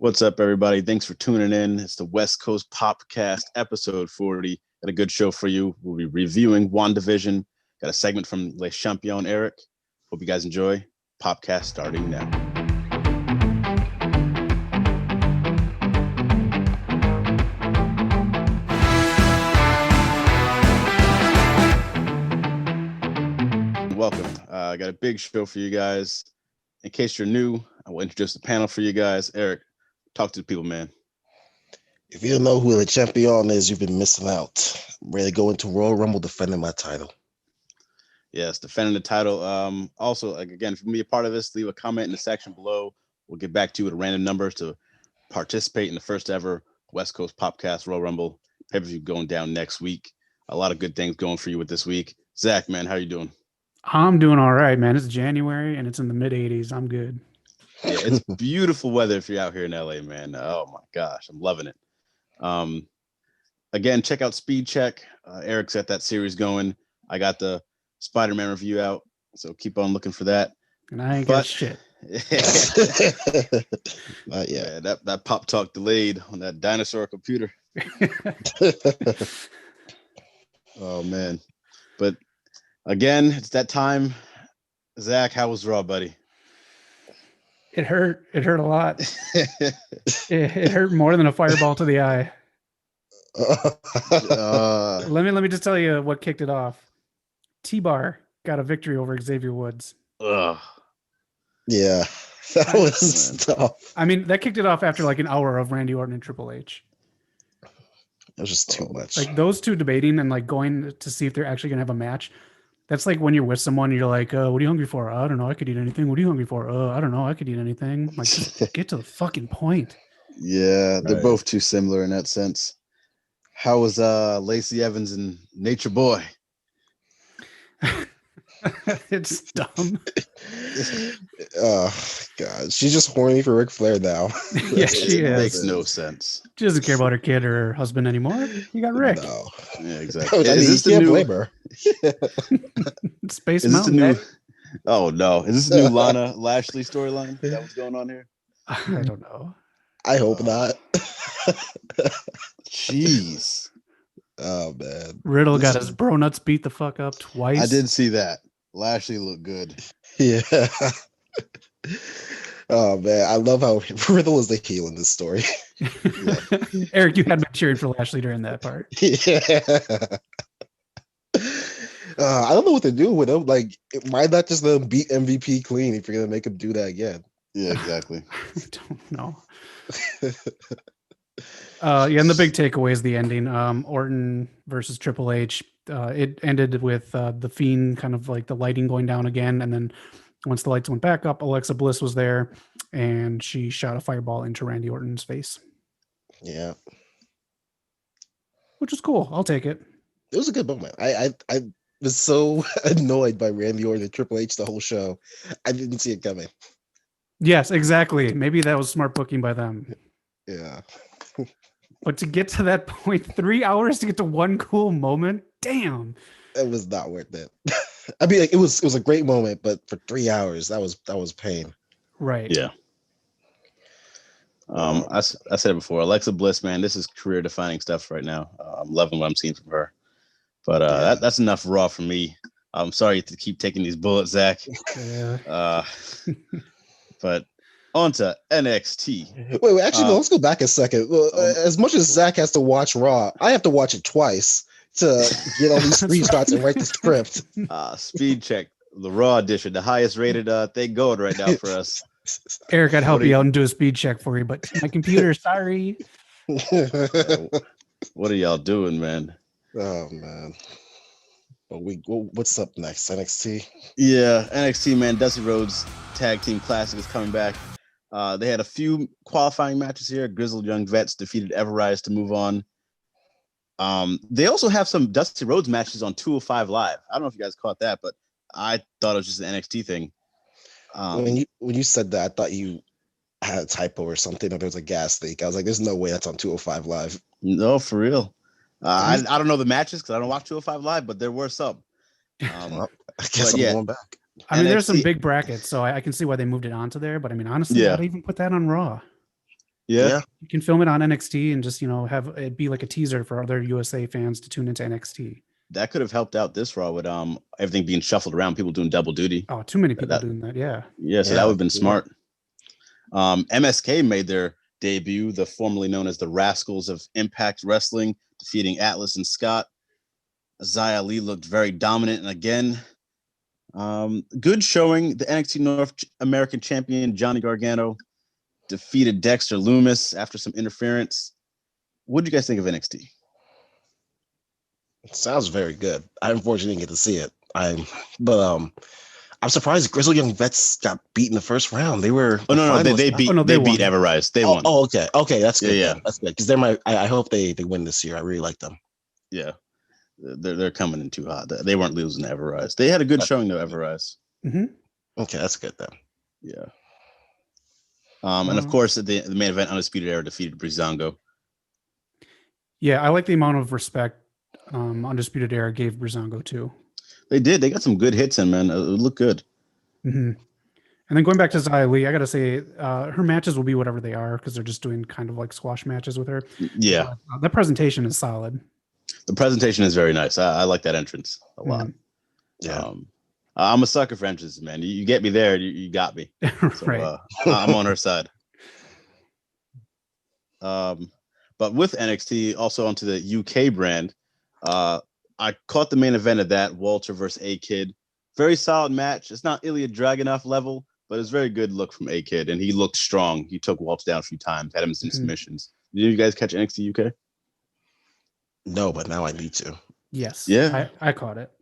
What's up, everybody? Thanks for tuning in. It's the West Coast POPCast, episode 40. Got a good show for you. We'll be reviewing Wandavision. Got a segment from Le Champion Eric. Hope you guys enjoy. POPCast starting now. Welcome. I got a big show for you guys. In case you're new, I will introduce the panel for you guys. Eric, talk to the people, man. If you don't know who the champion is, you've been missing out. I'm ready to go into Royal Rumble defending my title. Yes, defending the title. Also, again, if you can be a part of this, leave a comment in the section below. We'll get back to you with random numbers to participate in the first ever West Coast POPCast Royal Rumble pay-per-view going down next week. A lot of good things going for you with this week. Zach, man, how you doing? I'm doing all right, man. It's January and it's in the mid 80s. I'm good. Yeah, it's beautiful weather if you're out here in LA, man. Oh my gosh, I'm loving it. Again, check out Speed Check. Eric's got that series going. I got the Spider-Man review out, so keep on looking for that. And I ain't got shit. Not yet. Yeah, that pop talk delayed on that dinosaur computer. Oh man. But again, it's that time. Zach, how was Raw, buddy? It hurt. It hurt a lot. It hurt more than a fireball to the eye. Let me just tell you what kicked it off. T-Bar got a victory over Xavier Woods. Ugh. Yeah, that was tough. I mean, that kicked it off after like an hour of Randy Orton and Triple H. It was just too much. Like those two debating and like going to see if they're actually gonna have a match. That's like when you're with someone and you're like, what are you hungry for? I don't know. I could eat anything. What are you hungry for? I don't know. I could eat anything. Like, just get to the fucking point. Yeah, they're both too similar in that sense. How was Lacey Evans and Nature Boy? It's dumb. Oh God, she's just horny for Ric Flair now. Yeah, she It is. makes no sense. She doesn't care about her kid or her husband anymore. You got Rick. No. Yeah, exactly. I mean, Is this you the can't new? blame her. Space Is this the Mountain. new? Oh no! Is this the new Lana Lashley storyline? Is that what's going on here? I don't know. I hope not. Jeez. Oh man, Riddle got his bro nuts beat the fuck up twice. I did see that. Lashley looked good. yeah. Oh man, I love how Riddle is the heel in this story. Eric, you had me cheering for Lashley during that part. Yeah. I don't know what to do with him. Like, why not just let him beat MVP clean if you're gonna make him do that again? Yeah, exactly. I don't know. Yeah, and the big takeaway is the ending. Orton versus Triple H. It ended with the Fiend kind of like the lighting going down again, and then once the lights went back up, Alexa Bliss was there, and she shot a fireball into Randy Orton's face. Yeah, which was cool. I'll take it. It was a good moment. I was so annoyed by Randy Orton and Triple H the whole show. I didn't see it coming. Yes, exactly. Maybe that was smart booking by them. Yeah. But to get to that point, 3 hours to get to one cool moment, damn. It was not worth it. I mean, like, it was a great moment, but for 3 hours, that was pain. Right. Yeah. I said it before, Alexa Bliss, man, this is career defining stuff right now. I'm loving what I'm seeing from her. But that's enough Raw for me. I'm sorry to keep taking these bullets, Zach. Yeah. But on to NXT. Wait, actually, no, let's go back a second. Well, as much as Zach has to watch Raw, I have to watch it twice to get all these screenshots and write the script. Speed Check, the Raw edition, the highest rated thing going right now for us. Eric, I'd help you out and do a speed check for you, but my computer, sorry. What are y'all doing, man? Oh man. What's up next? NXT? Yeah, NXT, man. Dusty Rhodes Tag Team Classic is coming back. They had a few qualifying matches here. Grizzled Young Vets defeated Everrise to move on. They also have some Dusty Rhodes matches on 205 Live. I don't know if you guys caught that, but I thought it was just an NXT thing. When you said that, I thought you had a typo or something, or there was a gas leak. I was like, there's no way that's on 205 Live. No, for real. I don't know the matches because I don't watch 205 Live, but there were some. Well, I guess I'm going back. I mean, NXT. There's some big brackets, so I can see why they moved it onto there. But I mean, honestly, I'd even put that on Raw. Yeah. You can film it on NXT and just, have it be like a teaser for other USA fans to tune into NXT. That could have helped out this Raw with everything being shuffled around, people doing double duty. Oh, too many people doing that. Yeah. Yeah, so that would have been smart. MSK made their debut, the formerly known as the Rascals of Impact Wrestling, defeating Atlas and Scott. Xia Li looked very dominant, and again, good showing. The NXT North American champion Johnny Gargano defeated Dexter Lumis after some interference. What did you guys think of NXT? It sounds very good. I unfortunately didn't get to see it. I'm surprised Grizzled Young Vets got beat in the first round. They were they beat Everrise. They won. Oh, okay, that's good. Yeah. That's good because they're I hope they win this year. I really like them. Yeah, they're coming in too hot. They weren't losing to Everrise. They had a good showing though, Everrise. Mm-hmm. Okay, that's good then. Yeah. And of course, the main event, Undisputed Era defeated Breezango. Yeah, I like the amount of respect Undisputed Era gave Breezango too. They did. They got some good hits in, man. It looked good. Mm-hmm. And then going back to Xia Li, I got to say, her matches will be whatever they are because they're just doing kind of like squash matches with her. Yeah. But, that presentation is solid. The presentation is very nice. I like that entrance a lot. Yeah. I'm a sucker for entrances, man. You get me there, you got me. So, right. I'm on her side. But with NXT, also onto the UK brand, I caught the main event of that, Walter versus A-Kid. Very solid match. It's not Ilya Dragunov level, but it's very good look from A-Kid, and he looked strong. He took Walter down a few times, had him in some submissions. Did you guys catch NXT UK? No, but now I need to. Yes. Yeah. I caught it.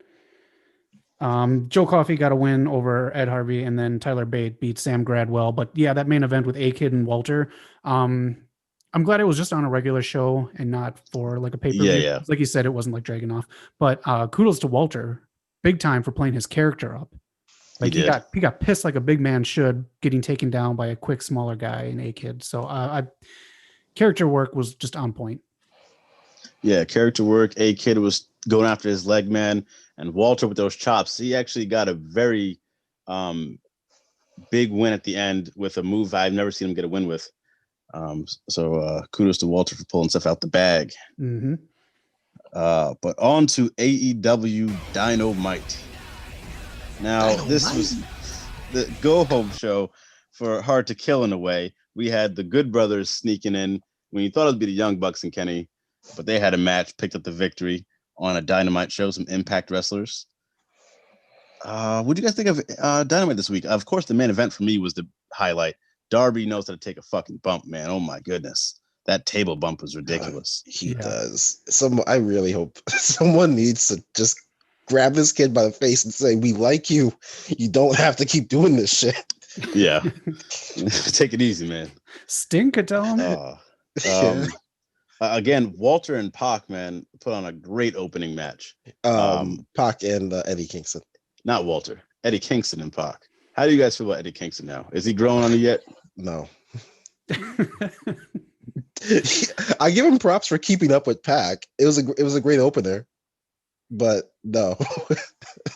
Joe Coffey got a win over Ed Harvey, and then Tyler Bate beat Sam Gradwell. But yeah, that main event with A-Kid and Walter, I'm glad it was just on a regular show and not for like a pay-per-view. Yeah. Like you said, it wasn't like Dragunov. But kudos to Walter, big time for playing his character up. Like he got pissed like a big man should, getting taken down by a quick, smaller guy in A-Kid. So character work was just on point. Yeah, character work. A-Kid was going after his leg man, and Walter with those chops. He actually got a very big win at the end with a move I've never seen him get a win with. So kudos to Walter for pulling stuff out the bag. Mm-hmm. But on to AEW Dynamite. Now, this was the go-home show for Hard to Kill in a way. We had the Good Brothers sneaking in when you thought it would be the Young Bucks and Kenny, but they had a match, picked up the victory on a Dynamite show, some Impact wrestlers. What do you guys think of Dynamite this week? Of course, the main event for me was the highlight. Darby knows how to take a fucking bump, man. Oh my goodness. That table bump was ridiculous. He does. I really hope someone needs to just grab this kid by the face and say, "We like you. You don't have to keep doing this shit." Yeah. Take it easy, man. Sting could tell him. Again, Walter and Pac, man, put on a great opening match. Pac and Eddie Kingston. Not Walter. Eddie Kingston and Pac. How do you guys feel about Eddie Kingston now? Is he growing on you yet? No. I give him props for keeping up with Pac. It was a great opener, but no.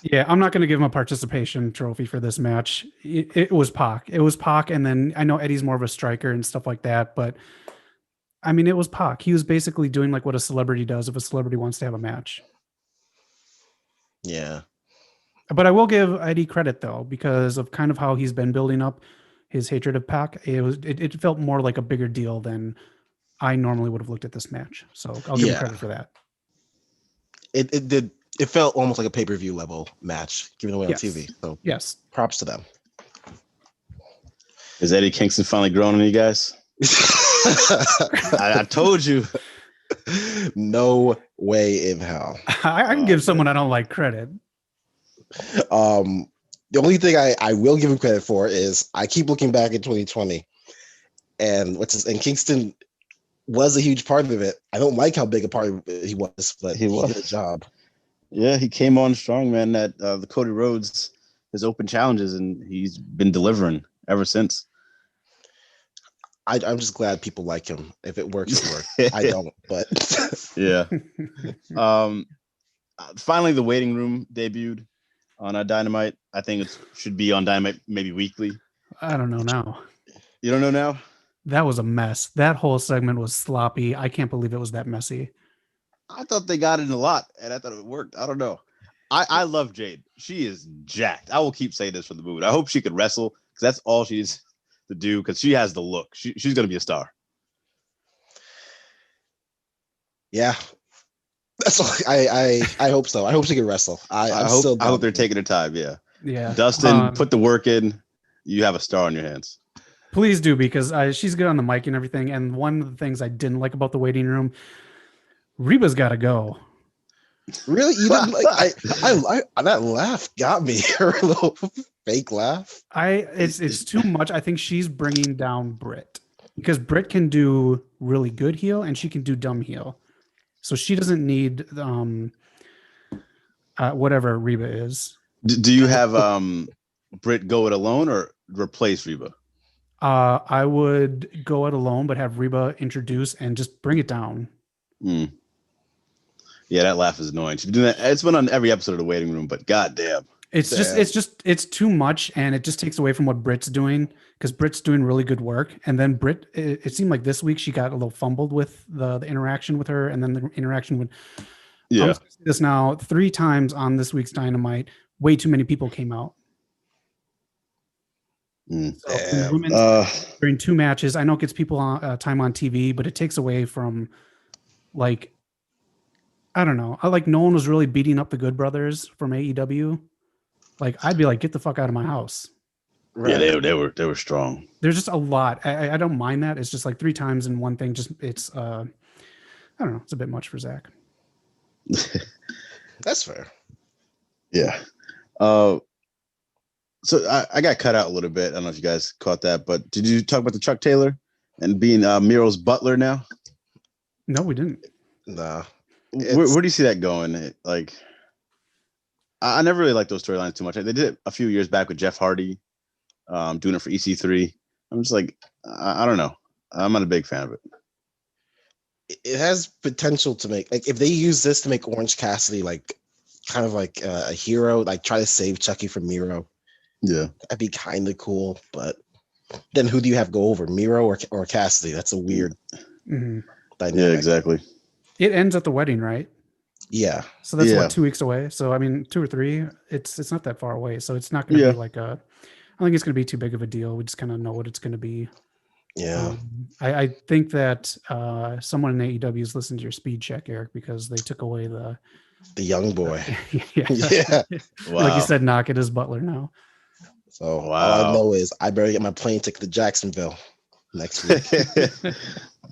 Yeah, I'm not going to give him a participation trophy for this match. It was Pac. It was Pac, and then I know Eddie's more of a striker and stuff like that, but I mean, it was Pac. He was basically doing like what a celebrity does if a celebrity wants to have a match. Yeah. But I will give Eddie credit though, because of kind of how he's been building up his hatred of Pac. It felt more like a bigger deal than I normally would have looked at this match. So I'll give him credit for that. It did. It felt almost like a pay-per-view level match given away on TV. So yes, props to them. Is Eddie Kingston finally growing on you guys? I told you. No way in hell. I can give someone I don't like credit. The only thing I will give him credit for is I keep looking back at 2020 and Kingston was a huge part of it. I don't like how big a part of it he was, but he did a job. Yeah, he came on strong, man, at the Cody Rhodes, his open challenges, and he's been delivering ever since. I'm just glad people like him. If it works, it works. I don't, but yeah. Finally, the waiting room debuted on Dynamite. I think it should be on Dynamite maybe weekly. I don't know now. You don't know now? That was a mess. That whole segment was sloppy. I can't believe it was that messy. I thought they got it a lot, and I thought it worked. I don't know. I love Jade. She is jacked. I will keep saying this for the movie. I hope she could wrestle because that's all she's to do because she has the look. She's going to be a star. Yeah. That's all. I hope so. I hope she can wrestle. I hope they're taking their time. Yeah. Yeah. Dustin, put the work in. You have a star on your hands. Please do, because she's good on the mic and everything. And one of the things I didn't like about the waiting room, Reba's got to go. Really? You didn't like? I that laugh got me. Her little fake laugh. It's too much. I think she's bringing down Britt because Britt can do really good heel and she can do dumb heel, so she doesn't need whatever Reba is. Do you have Britt go it alone or replace Reba? I would go it alone, but have Reba introduce and just bring it down. Yeah, that laugh is annoying. She's been doing that. It's been on every episode of The Waiting Room, but goddamn. It's too much, and it just takes away from what Britt's doing because Britt's doing really good work. And then Britt, it seemed like this week she got a little fumbled with the interaction with her, and then the interaction with. Yeah. I'm saying this now 3 times on this week's Dynamite. Way too many people came out. So during 2 matches, I know it gets people time on TV, but it takes away from like. I don't know. No one was really beating up the Good Brothers from AEW. Like I'd be like, get the fuck out of my house. Right. Yeah, they were strong. There's just a lot. I don't mind that. It's just like 3 times in one thing. It's I don't know. It's a bit much for Zach. That's fair. Yeah. So I got cut out a little bit. I don't know if you guys caught that, but did you talk about the Chuck Taylor and being Miro's butler now? No, we didn't. Nah. Where do you see that going? Like, I never really liked those storylines too much. They did it a few years back with Jeff Hardy, doing it for EC3. I'm just like, I don't know. I'm not a big fan of it. It has potential to make, like, if they use this to make Orange Cassidy like kind of like a hero, like try to save Chucky from Miro. Yeah, that'd be kind of cool. But then who do you have go over, Miro or Cassidy? That's a weird dynamic. Yeah, exactly. It ends at the wedding, right? Yeah. So that's what, 2 weeks away. So I mean, 2 or 3. It's not that far away. So it's not going to be like I don't think it's going to be too big of a deal. We just kind of know what it's going to be. Yeah. I think that someone in AEW is listening to your speed check, Eric, because they took away the young boy. Yeah. Wow. Like you said, knock it is Butler now. So all I know is I better get my plane ticket to Jacksonville next week.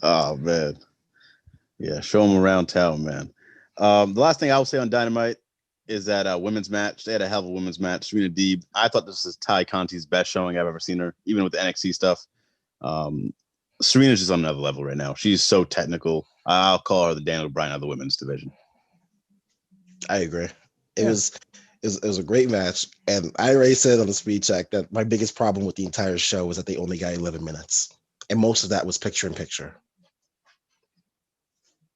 Oh man. Yeah, show them around town, man. The last thing I will say on Dynamite is that women's match. They had a hell of a women's match. Serena Deeb. I thought this was Ty Conti's best showing I've ever seen her, even with the NXT stuff. Serena's just on another level right now. She's so technical. I'll call her the Daniel Bryan of the women's division. I agree. It was a great match, and I already said on the speed check that my biggest problem with the entire show was that they only got 11 minutes, and most of that was picture in picture.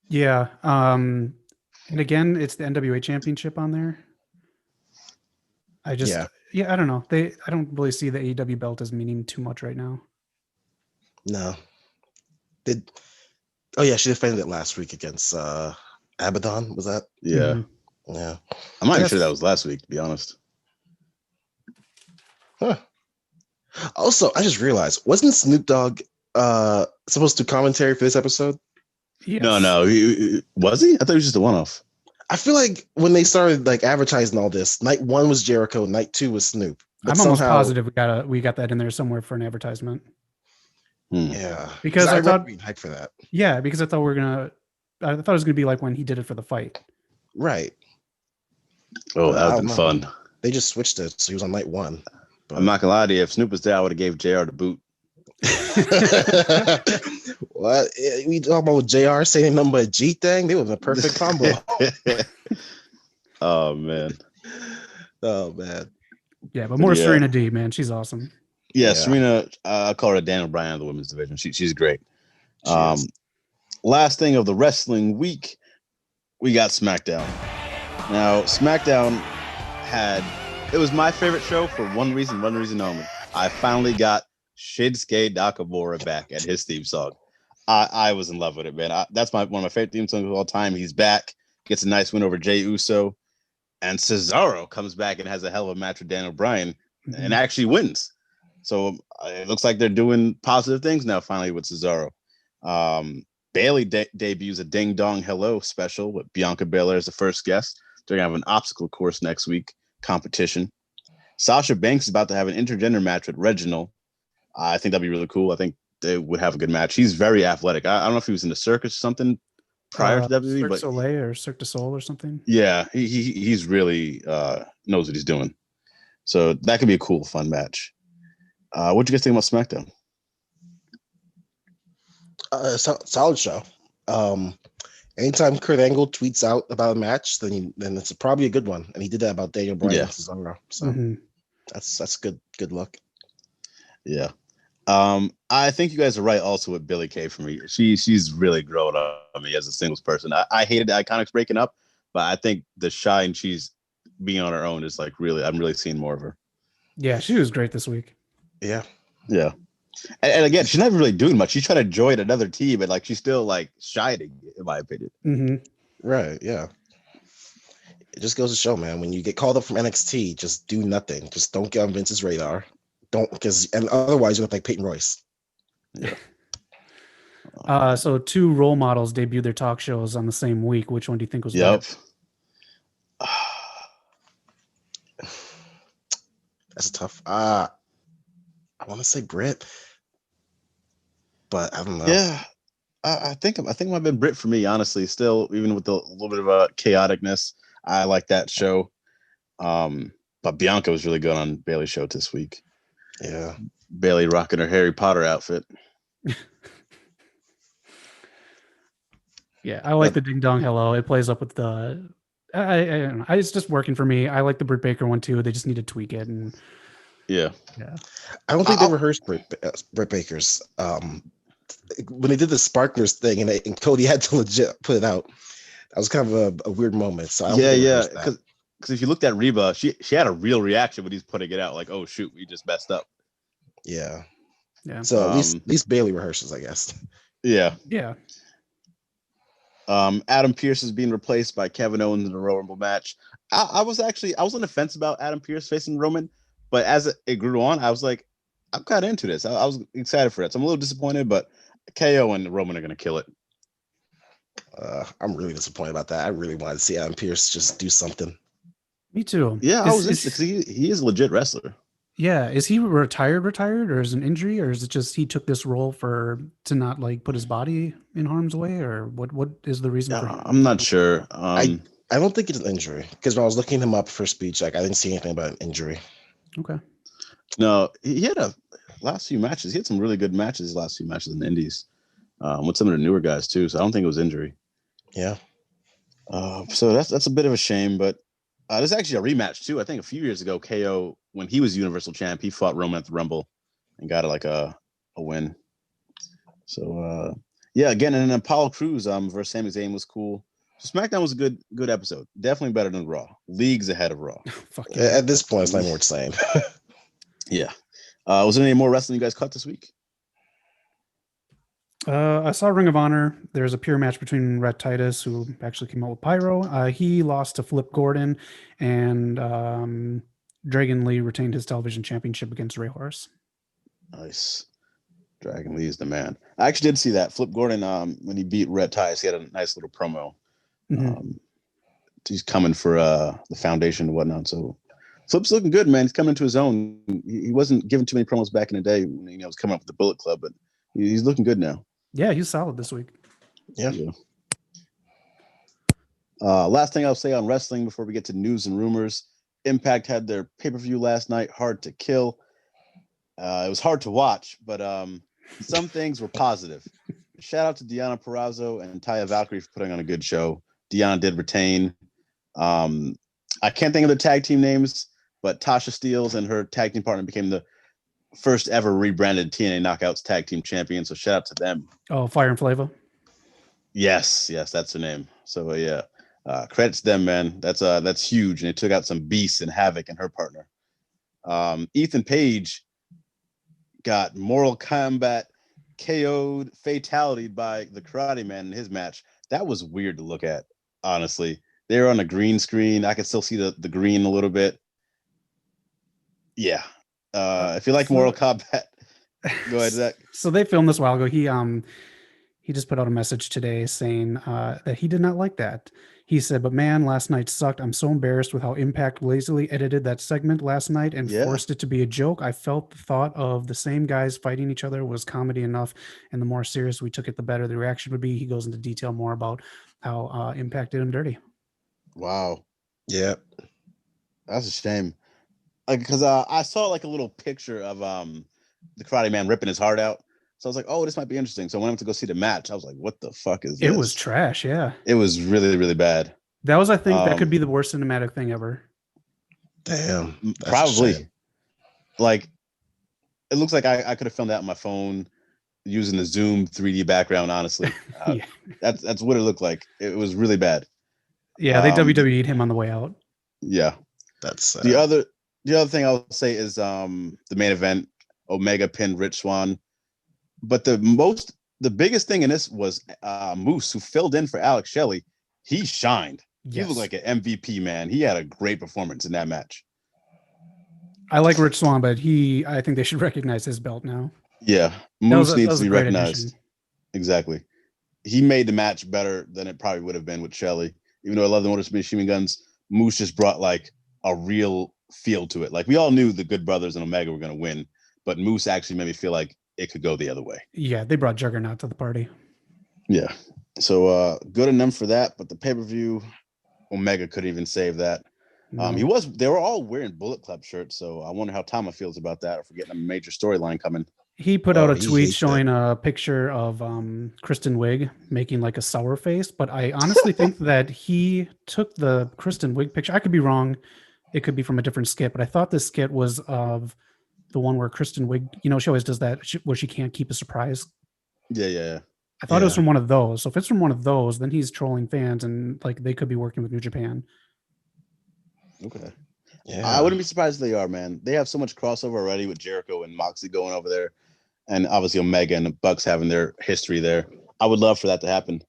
Yeah. And again, it's the NWA championship on there. I don't know. I don't really see the AEW belt as meaning too much right now. No. She defended it last week against Abaddon. Was that? Yeah. Mm-hmm. Yeah. I'm not even sure that was last week, to be honest. Huh. Also, I just realized, wasn't Snoop Dogg supposed to commentary for this episode? Yes. No. Was he? I thought it was just a one-off. I feel like when they started like advertising all this, night 1 was Jericho, night 2 was Snoop. But I'm almost positive we got that in there somewhere for an advertisement. Yeah, because I thought being hyped for that. Yeah, because I thought it was gonna be like when he did it for the fight. Right. Oh, that would have been fun. They just switched it, so he was on night 1. But I'm not gonna lie to you. If Snoop was there, I would have gave JR the boot. What? We talking about JR saying nothing but a G thing? They were the perfect combo. Oh man. Yeah, but more Serena D, man. She's awesome. Yeah, Serena, I call her Daniel Bryan of the women's division. She's great. Last thing of the wrestling week, we got SmackDown. Now, SmackDown it was my favorite show for one reason only. I finally got Shinsuke Nakamura back and his theme song. I was in love with it, man. That's one of my favorite theme songs of all time. He's back, gets a nice win over Jey Uso, and Cesaro comes back and has a hell of a match with Daniel Bryan and actually wins. So it looks like they're doing positive things now, finally, with Cesaro. Bayley debuts a Ding Dong Hello special with Bianca Belair as the first guest. They're going to have an obstacle course next week, competition. Sasha Banks is about to have an intergender match with Reginald. I think that'd be really cool. I think they would have a good match. He's very athletic. I don't know if he was in the circus or something prior to WWE, Cirque but Soleil or Cirque du Soleil or something. Yeah, he's really knows what he's doing. So that could be a cool, fun match. What do you guys think about SmackDown? Solid show. Anytime Kurt Angle tweets out about a match, then it's probably a good one, and he did that about Daniel Bryan and Cesaro. So that's good look. Yeah. I think you guys are right also with Billie Kay for me. She's really grown on me as a singles person. I hated the Iconics breaking up, but I think the shine she's being on her own is like I'm really seeing more of her. Yeah, she was great this week. Yeah. And again, she's not really doing much. She's trying to join another team, and like she's still like shining, in my opinion. Right. Yeah. It just goes to show, man, when you get called up from NXT, just do nothing. Just don't get on Vince's radar. And otherwise you're like Peyton Royce. Yeah. So 2 role models debuted their talk shows on the same week. Which one do you think was better? That's tough. I want to say Britt, but I don't know. Yeah, I think it might have been Britt for me, honestly. Still, even with a little bit of chaoticness, I like that show. But Bianca was really good on Bayley's show this week. Yeah, Bayley rocking her Harry Potter outfit. Yeah, I like the Ding Dong Hello. It plays up with the. I don't know. It's just working for me. I like the Britt Baker one too. They just need to tweak it, and yeah. I don't think they rehearsed Britt Baker's. When they did the Sparklers thing, and Cody had to legit put it out. That was kind of a weird moment. So because if you looked at Reba, she had a real reaction when he's putting it out, like, "Oh shoot, we just messed up." Yeah. So at least Bayley rehearses, I guess. Yeah. Yeah. Adam Pearce is being replaced by Kevin Owens in the Royal Rumble match. I was on the fence about Adam Pearce facing Roman, but as it grew on, I was like, I'm kind of into this. I was excited for it. So I'm a little disappointed, but KO and Roman are going to kill it. I'm really disappointed about that. I really wanted to see Adam Pearce just do something. Me too. Yeah, I was interested because he is a legit wrestler. Yeah, is he retired, or is it an injury, or is it just he took this role to not like put his body in harm's way, or what is the reason for him? I'm not sure. I don't think it's an injury, because when I was looking him up for speech, like I didn't see anything about an injury. Okay. No, he had last few matches. He had some really good matches last few matches in the Indies with some of the newer guys too. So I don't think it was injury. Yeah. So that's a bit of a shame, but there's actually a rematch too. I think a few years ago, KO, when he was Universal Champ, he fought Roman at the Rumble and got a win. So again, and then Apollo Crews versus Sami Zayn was cool. So SmackDown was a good episode. Definitely better than Raw. Leagues ahead of Raw. At this point, it's not more saying. Yeah. Was there any more wrestling you guys caught this week? I saw Ring of Honor. There's a pure match between Rhett Titus, who actually came out with Pyro. He lost to Flip Gordon, and Dragon Lee retained his television championship against Ray Horace. Nice. Dragon Lee is the man. I actually did see that. Flip Gordon, when he beat Rhett Titus, he had a nice little promo. He's coming for the foundation and whatnot. So Flip's looking good, man. He's coming into his own. He wasn't giving too many promos back in the day when he was coming up with the Bullet Club, but he's looking good now. Yeah, he's solid this week. Yeah. Last thing I'll say on wrestling before we get to news and rumors. Impact had their pay-per-view last night, Hard to Kill. It was hard to watch, but some things were positive. Shout out to Deonna Purrazzo and Taya Valkyrie for putting on a good show. Deonna did retain. I can't think of the tag team names, but Tasha Steelz and her tag team partner became the first ever rebranded TNA Knockouts tag team champion. So shout out to them. Oh, Fire and Flava. Yes, that's her name. So credits to them, man. That's huge. And they took out some beasts and Havoc and her partner. Ethan Page got Mortal Kombat KO'd, fatality'd by the Karate Man in his match. That was weird to look at, honestly. They were on a green screen. I could still see the green a little bit. Yeah. If you like Mortal Kombat, go ahead, Zach. So they filmed this a while ago. He just put out a message today saying that he did not like that. He said, "But man, last night sucked. I'm so embarrassed with how Impact lazily edited that segment last night and forced it to be a joke. I felt the thought of the same guys fighting each other was comedy enough, and the more serious we took it, the better the reaction would be." He goes into detail more about how Impact did him dirty. Wow. Yeah. That's a shame. Like, because I saw like a little picture of the Karate Man ripping his heart out. So I was like, oh, this might be interesting. So I went up to go see the match. I was like, what the fuck is this? It was trash, yeah. It was really, really bad. That was, I think, that could be the worst cinematic thing ever. Damn. Probably. Like, it looks like I could have filmed that on my phone using the Zoom 3D background, honestly. Yeah. That's what it looked like. It was really bad. Yeah, they WWE'd him on the way out. Yeah. That's the other thing I'll say is the main event, Omega pinned Rich Swann. But the biggest thing in this was Moose, who filled in for Alex Shelley. He shined. Yes. He looked like an MVP, man. He had a great performance in that match. I like Rich Swann, but I think they should recognize his belt now. Yeah, Moose needs to be recognized. Addition. Exactly. He made the match better than it probably would have been with Shelley. Even though I love the Motor Machine Guns, Moose just brought like a real feel to it. Like, we all knew the Good Brothers and Omega were going to win, but Moose actually made me feel like it could go the other way. Yeah, they brought Juggernaut to the party. Yeah. So good on them for that. But the pay-per-view, Omega couldn't even save that. No. They were all wearing Bullet Club shirts, so I wonder how Tama feels about that, if we're getting a major storyline coming. He put out a tweet showing a picture of Kristen Wiig making like a sour face, but I honestly think that he took the Kristen Wiig picture. I could be wrong. It could be from a different skit, but I thought this skit was of the one where Kristen Wiig, she always does that, where she can't keep a surprise. Yeah. I thought it was from one of those. So if it's from one of those, then he's trolling fans, and like they could be working with New Japan. Okay. Yeah. I wouldn't be surprised if they are, man. They have so much crossover already with Jericho and Moxley going over there, and obviously Omega and the Bucks having their history there. I would love for that to happen.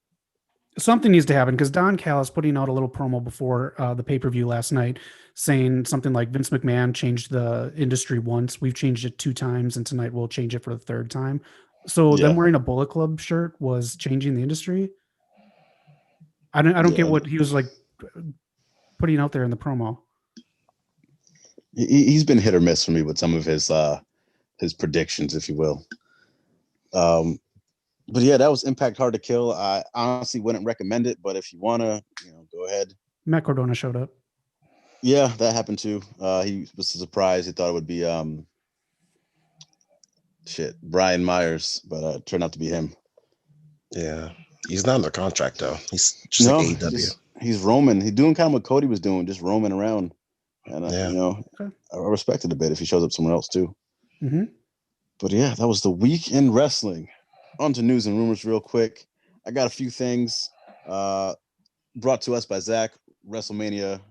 Something needs to happen, because Don Callis putting out a little promo before the pay-per-view last night saying something like Vince McMahon changed the industry once. We've changed it 2 times, and tonight we'll change it for the 3rd time. So them wearing a Bullet Club shirt was changing the industry. I don't get what he was like putting out there in the promo. He's been hit or miss for me with some of his predictions, if you will. But yeah, that was Impact Hard to Kill. I honestly wouldn't recommend it, but if you wanna, go ahead. Matt Cardona showed up. Yeah, that happened too. He was surprised. He thought it would be Brian Myers, but it turned out to be him. Yeah, he's not under contract though. He's just like AEW. He's roaming. He's doing kind of what Cody was doing, just roaming around. And I respect it a bit if he shows up somewhere else too. Mm-hmm. But yeah, that was the week in wrestling. On to news and rumors real quick. I got a few things brought to us by Zach. WrestleMania,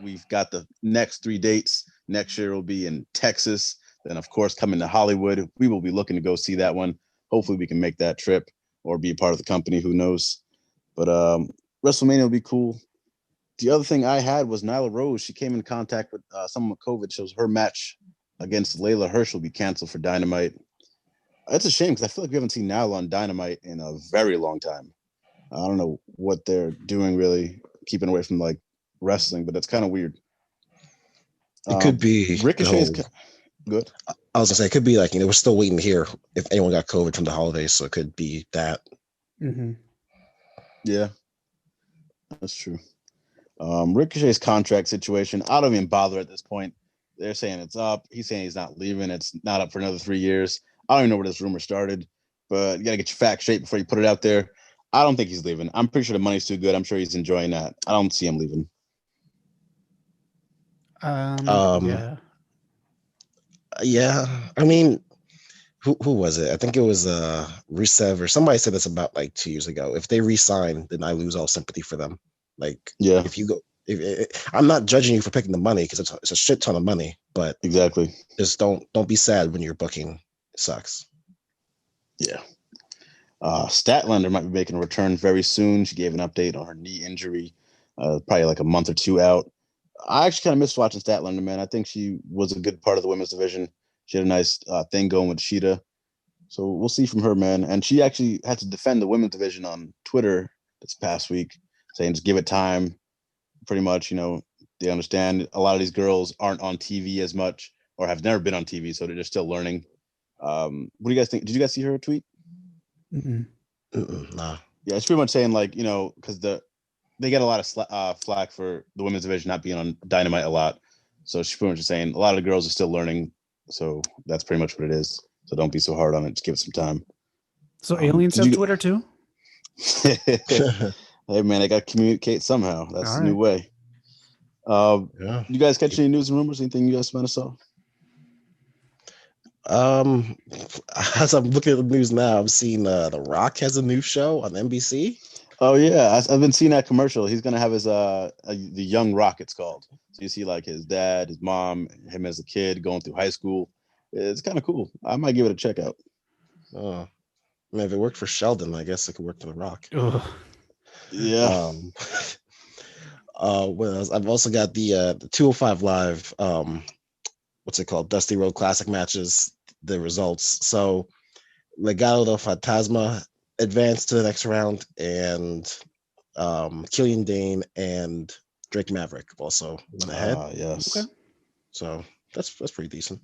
we've got the next 3 dates. Next year will be in Texas. Then, of course, coming to Hollywood. We will be looking to go see that one. Hopefully we can make that trip or be a part of the company. Who knows? But WrestleMania will be cool. The other thing I had was Nyla Rose. She came in contact with someone with COVID. So her match against Layla Hirsch will be canceled for Dynamite. It's a shame, because I feel like we haven't seen Nyla on Dynamite in a very long time. I don't know what they're doing, really, keeping away from like wrestling, but that's kind of weird. It could be Ricochet's good. I was gonna say it could be like we're still waiting to hear if anyone got COVID from the holidays, so it could be that. Mm-hmm. Yeah, that's true. Ricochet's contract situation, I don't even bother at this point. They're saying it's up. He's saying he's not leaving. It's not up for another 3 years. I don't even know where this rumor started, but you got to get your facts straight before you put it out there. I don't think he's leaving. I'm pretty sure the money's too good. I'm sure he's enjoying that. I don't see him leaving. Yeah. I mean, who was it? I think it was Rusev or somebody said this about like 2 years ago. If they re-sign, then I lose all sympathy for them. Like, if you go, I'm not judging you for picking the money, because it's a shit ton of money, but exactly, just don't be sad when you're booking sucks. Yeah. Statlander might be making a return very soon. She gave an update on her knee injury, probably like a month or two out. I actually kind of missed watching Statlander, man. I think she was a good part of the women's division. She had a nice thing going with Sheeta. So we'll see from her, man. And she actually had to defend the women's division on Twitter this past week, saying just give it time. Pretty much, they understand a lot of these girls aren't on TV as much or have never been on TV, so they're just still learning. What do you guys think? Did you guys see her tweet? Nah. Yeah, it's pretty much saying like, because they get a lot of flack for the women's division not being on Dynamite a lot. So she's pretty much saying a lot of the girls are still learning. So that's pretty much what it is. So don't be so hard on it. Just give it some time. So aliens have Twitter too? Hey, man, I got to communicate somehow. That's the new way. Yeah. You guys catch any news and rumors? Anything you guys might have saw? As I'm looking at the news now, I'm seeing The Rock has a new show on NBC. Oh yeah, I've been seeing that commercial. He's gonna have his the Young Rock, it's called. So you see like his dad, his mom, him as a kid going through high school. It's kind of cool. I might give it a check out. Oh, I mean, if it worked for Sheldon, I guess it could work for The Rock. Ugh. Yeah. What else? I've also got the 205 Live. What's it called? Dusty Road Classic matches. The results. So Legado del Fantasma advanced to the next round, and Killian Dane and Drake Maverick also went ahead. Yes. Okay. So that's pretty decent.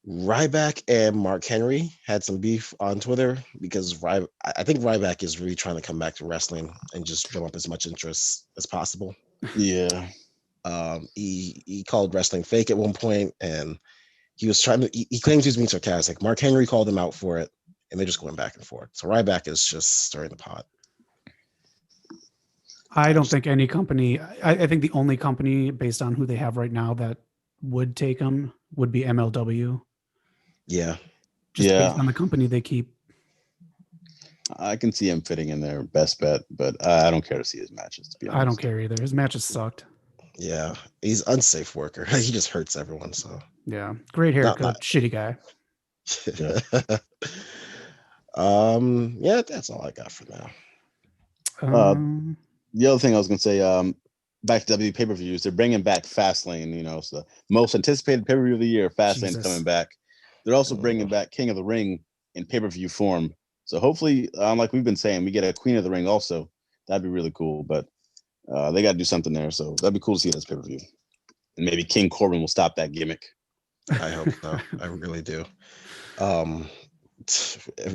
Ryback and Mark Henry had some beef on Twitter because I think Ryback is really trying to come back to wrestling and just drum up as much interest as possible. Yeah. He called wrestling fake at one point, and he was trying to. He claims he's being sarcastic. Mark Henry called him out for it, and they're just going back and forth. So Ryback is just stirring the pot. I don't think any company. I think the only company based on who they have right now that would take him would be MLW. Yeah. Just based on the company they keep. I can see him fitting in there, best bet, but I don't care to see his matches, to be honest. I don't care either. His matches sucked. Yeah, he's an unsafe worker. He just hurts everyone. So yeah, great haircut, shitty guy. Yeah, that's all I got for now. The other thing I was gonna say, back to WWE pay-per-views, they're bringing back Fastlane. So the most anticipated pay-per-view of the year, Fastlane's coming back. They're also bringing back King of the Ring in pay-per-view form. So hopefully, like we've been saying, we get a Queen of the Ring also. That'd be really cool. But they got to do something there. So that'd be cool to see this pay-per-view. And maybe King Corbin will stop that gimmick. I hope so. I really do. I don't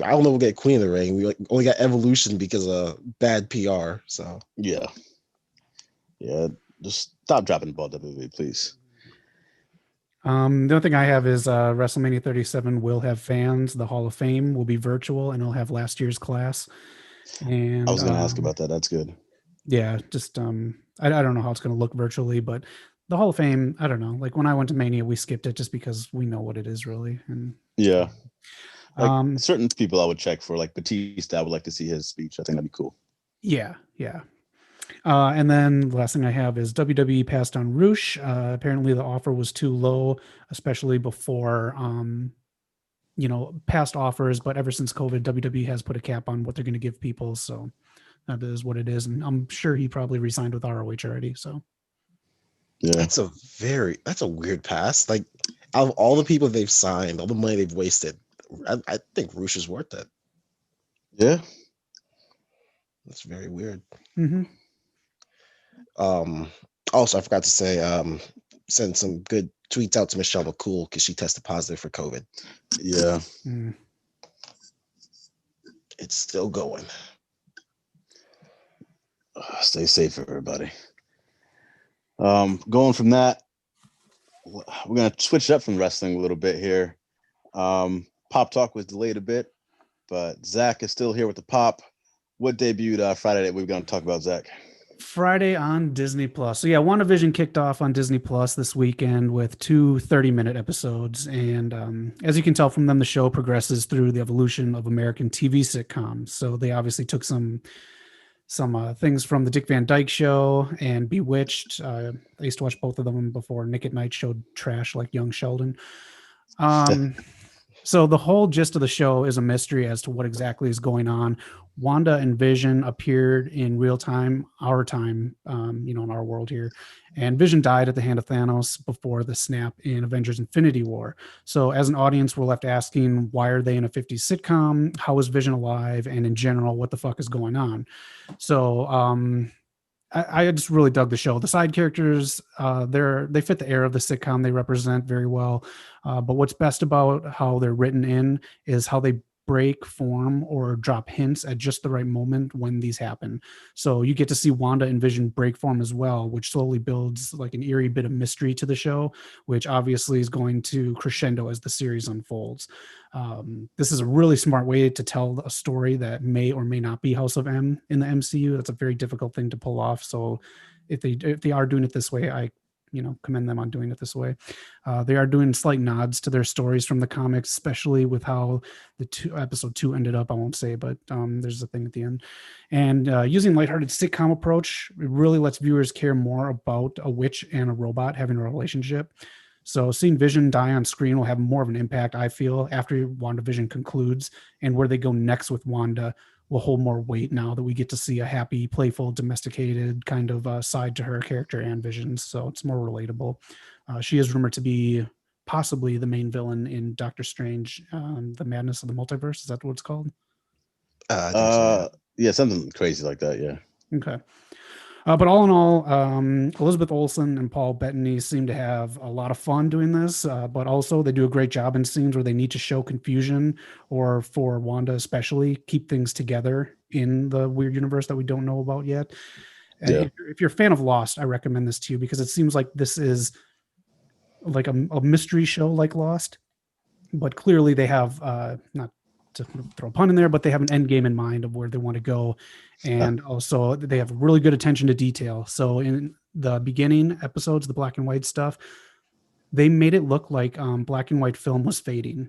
know. We'll get Queen of the Ring. We only got Evolution because of bad PR. So yeah. Just stop dropping the ball, WWE, please. The only thing I have is WrestleMania 37 will have fans. The Hall of Fame will be virtual, and it'll have last year's class. And I was going to ask about that. That's good. Yeah, just I don't know how it's going to look virtually, but the Hall of Fame, I don't know. Like when I went to Mania, we skipped it just because we know what it is really. And yeah, like certain people I would check for, like Batista. I would like to see his speech. I think that'd be cool. Yeah. And then the last thing I have is WWE passed on Roosh. Apparently the offer was too low, especially before, past offers. But ever since COVID, WWE has put a cap on what they're going to give people. So that is what it is. And I'm sure he probably resigned with ROH already. So yeah, that's a weird pass. Like out of all the people they've signed, all the money they've wasted, I think Roosh is worth it. Yeah. That's very weird. Mm-hmm. Also, I forgot to say, send some good tweets out to Michelle McCool because she tested positive for COVID. Yeah. It's still going. Stay safe, everybody. Going from that, we're going to switch it up from wrestling a little bit here. Pop Talk was delayed a bit, but Zach is still here with the Pop. What debuted Friday that we're going to talk about, Zach? Friday on Disney Plus. So yeah, WandaVision kicked off on Disney Plus this weekend with 2 30-minute episodes. And as you can tell from them, the show progresses through the evolution of American TV sitcoms. So they obviously took some things from the Dick Van Dyke Show and Bewitched. I used to watch both of them before Nick at Night showed trash like Young Sheldon. So the whole gist of the show is a mystery as to what exactly is going on. Wanda and Vision appeared in real time, our time, in our world here. And Vision died at the hand of Thanos before the snap in Avengers Infinity War. So as an audience, we're left asking, why are they in a 50s sitcom? How is Vision alive? And in general, what the fuck is going on? So I just really dug the show. The side characters, they fit the air of the sitcom. They represent very well. But what's best about how they're written in is how they break form or drop hints at just the right moment when these happen. So you get to see Wanda and Vision break form as well, which slowly builds like an eerie bit of mystery to the show, which obviously is going to crescendo as the series unfolds. This is a really smart way to tell a story that may or may not be House of M in the MCU. That's a very difficult thing to pull off. So if they are doing it this way, I commend them on doing it this way. They are doing slight nods to their stories from the comics, especially with how episode 2 ended up. I won't say, but there's a thing at the end. And using lighthearted sitcom approach, it really lets viewers care more about a witch and a robot having a relationship. So seeing Vision die on screen will have more of an impact, I feel, after WandaVision concludes, and where they go next with Wanda will hold more weight now that we get to see a happy, playful, domesticated kind of side to her character and Vision. So it's more relatable. She is rumored to be possibly the main villain in Doctor Strange, The Madness of the Multiverse. Is that what it's called? I think so, yeah, something crazy like that. Yeah. Okay. But all in all, Elizabeth Olsen and Paul Bettany seem to have a lot of fun doing this, but also they do a great job in scenes where they need to show confusion, or for Wanda especially, keep things together in the weird universe that we don't know about yet. Yeah. If you're a fan of Lost, I recommend this to you because it seems like this is like a mystery show like Lost, but clearly they have not to throw a pun in there, but they have an end game in mind of where they want to go. And also they have really good attention to detail. So in the beginning episodes, the black and white stuff, they made it look like black and white film was fading.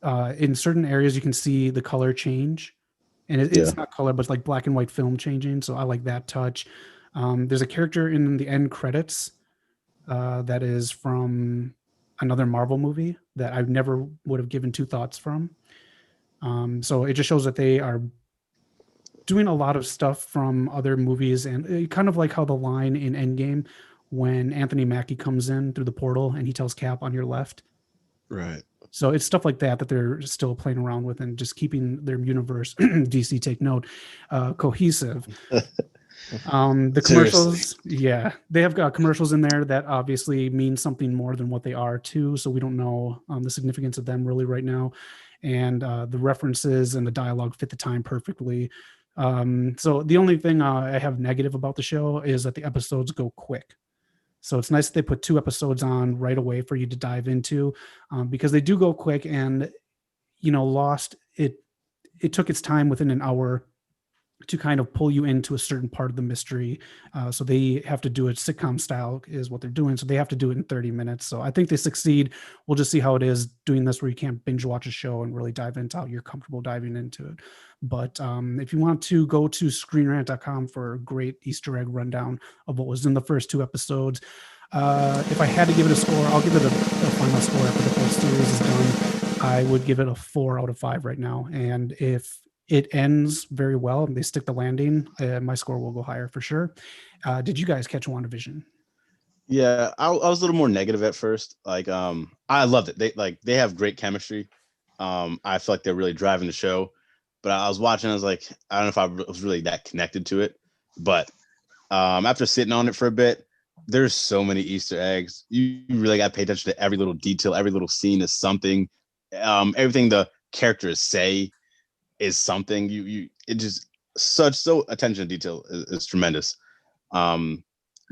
In certain areas, you can see the color change, and it's not color, but it's like black and white film changing. So I like that touch. There's a character in the end credits that is from another Marvel movie that I never would have given two thoughts from. So it just shows that they are doing a lot of stuff from other movies, and kind of like how the line in Endgame when Anthony Mackie comes in through the portal and he tells Cap on your left. right. So it's stuff like that they're still playing around with and just keeping their universe, DC take note, cohesive. The commercials, they have got commercials in there that obviously mean something more than what they are too. So we don't know the significance of them really right now. And the references and the dialogue fit the time perfectly. So the only thing I have negative about the show is that the episodes go quick. So it's nice that they put 2 episodes on right away for you to dive into, because they do go quick. And Lost, it took its time within an hour to kind of pull you into a certain part of the mystery. So they have to do it sitcom style is what they're doing. So they have to do it in 30 minutes. So I think they succeed. We'll just see how it is doing this where you can't binge watch a show and really dive into how you're comfortable diving into it. But if you want to go to screenrant.com for a great Easter egg rundown of what was in the first 2 episodes. If I had to give it a score, I'll give it a final score after the full series is done. I would give it a 4 out of 5 right now. And if it ends very well and they stick the landing, my score will go higher for sure. Did you guys catch WandaVision? Yeah, I was a little more negative at first. Like, I loved it. They have great chemistry. I feel like they're really driving the show. But I was watching, I was like, I don't know if I was really that connected to it. But after sitting on it for a bit, there's so many Easter eggs. You really got to pay attention to every little detail. Every little scene is something. Everything the characters say is something. It just so attention to detail is tremendous. I'd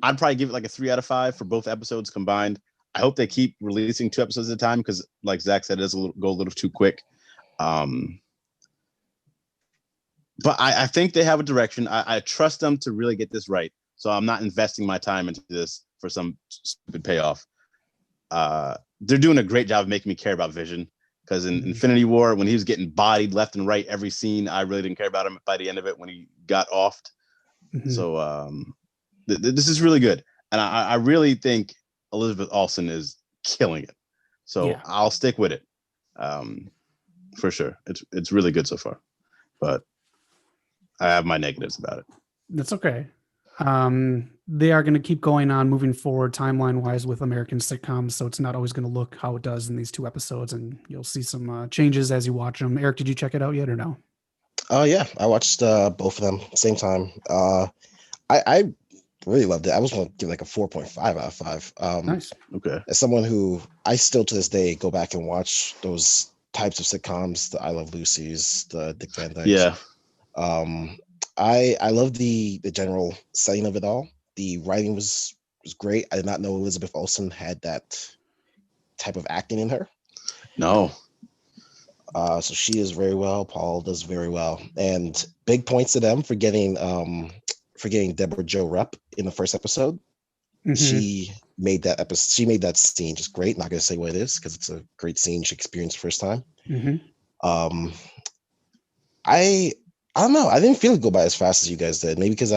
probably give it like a 3 out of 5 for both episodes combined. I hope they keep releasing 2 episodes at a time because, like Zach said, it does go a little too quick. But I think they have a direction. I trust them to really get this right. So I'm not investing my time into this for some stupid payoff. They're doing a great job of making me care about Vision. Because in Infinity War, when he was getting bodied left and right every scene, I really didn't care about him by the end of it when he got offed. Mm-hmm. So this is really good. And I really think Elizabeth Olsen is killing it. So I'll stick with it. For sure. It's really good so far, but I have my negatives about it. That's okay. They are going to keep going on moving forward timeline wise with American sitcoms, so it's not always going to look how it does in these 2 episodes, and you'll see some changes as you watch them. Eric, did you check it out yet or no? Oh yeah, I watched both of them same time. I really loved it. I was going to give like a 4.5 out of 5. Nice. Okay. As someone who I still to this day go back and watch those types of sitcoms, the I Love Lucy's, the Dick Van Dyke's. Yeah. I love the general setting of it all. The writing was great. I did not know Elizabeth Olsen had that type of acting in her. No. So she is very well. Paul does very well, and big points to them for getting Deborah Jo Rupp in the first episode. Mhm. She made that episode. She made that scene just great. Not going to say what it is because it's a great scene she experienced first time. Mhm. I don't know. I didn't feel it go by as fast as you guys did. Maybe because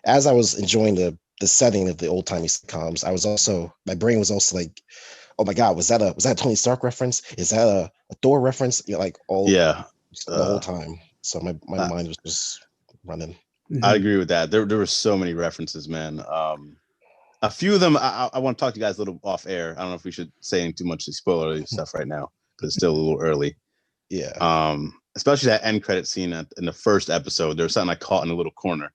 as I was enjoying the setting of the old timey sitcoms, my brain was also like, oh my god, was that a Tony Stark reference? Is that a Thor reference? You know, like the whole time. So my mind was just running. I agree with that. There were so many references, man. A few of them I want to talk to you guys a little off air. I don't know if we should say any too much spoiler stuff right now because it's still a little early. Yeah. Especially that end credit scene in the first episode. There was something I caught in a little corner.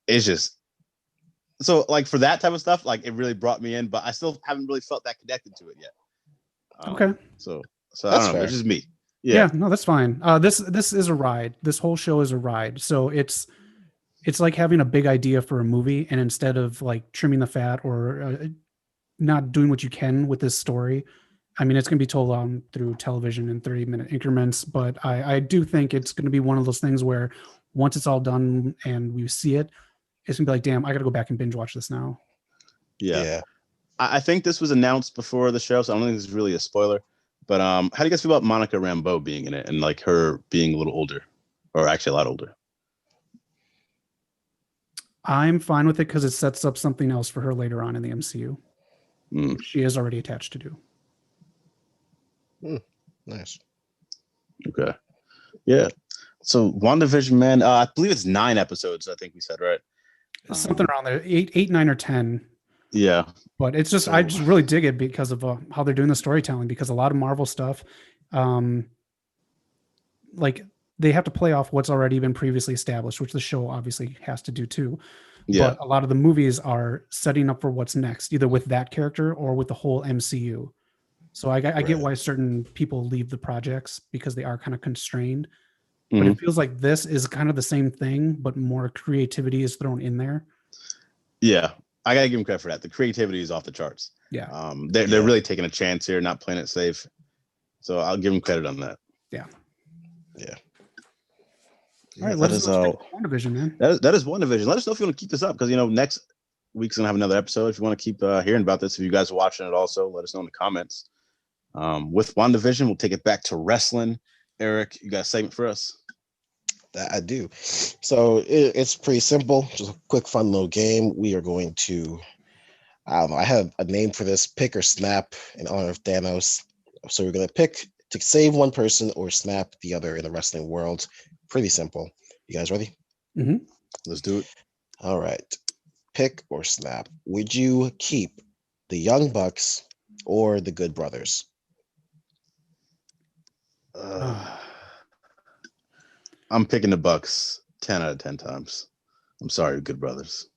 It's just so like for that type of stuff, like it really brought me in, but I still haven't really felt that connected to it yet. Okay. So I don't know. Fair. It's just me. Yeah, no, that's fine. This is a ride. This whole show is a ride. So it's like having a big idea for a movie, and instead of like trimming the fat or not doing what you can with this story, I mean, it's going to be told through television in 30-minute increments. But I do think it's going to be one of those things where once it's all done and we see it, it's going to be like, damn, I got to go back and binge watch this now. Yeah. I think this was announced before the show, so I don't think this is really a spoiler. But how do you guys feel about Monica Rambeau being in it and like her being a little older, or actually a lot older? I'm fine with it because it sets up something else for her later on in the MCU. She is already attached to do. Nice. Okay. Yeah. So WandaVision, man, I believe it's 9 episodes. I think we said, right? Something around there, 8, 9, or 10. Yeah. But it's just, I just really dig it because of how they're doing the storytelling, because a lot of Marvel stuff, like they have to play off what's already been previously established, which the show obviously has to do too. Yeah. But a lot of the movies are setting up for what's next, either with that character or with the whole MCU. So I get why certain people leave the projects because they are kind of constrained. But it feels like this is kind of the same thing, but more creativity is thrown in there. Yeah. I gotta give them credit for that. The creativity is off the charts. Yeah. They're really taking a chance here, not playing it safe. So I'll give them credit on that. Yeah. Yeah. All right, let's go WandaVision, man. That is WandaVision. Let us know if you want to keep this up because next week's gonna have another episode. If you want to keep hearing about this, if you guys are watching it, also let us know in the comments. With WandaVision, we'll take it back to wrestling. Eric, you got a segment for us? That I do. So it's pretty simple. Just a quick, fun little game. We are going to, I don't know, I have a name for this, pick or snap in honor of Thanos. So we're going to pick to save one person or snap the other in the wrestling world. Pretty simple. You guys ready? Mm-hmm. Let's do it. All right. Pick or snap. Would you keep the Young Bucks or the Good Brothers? I'm picking the Bucks 10 out of 10 times. I'm sorry, Good Brothers.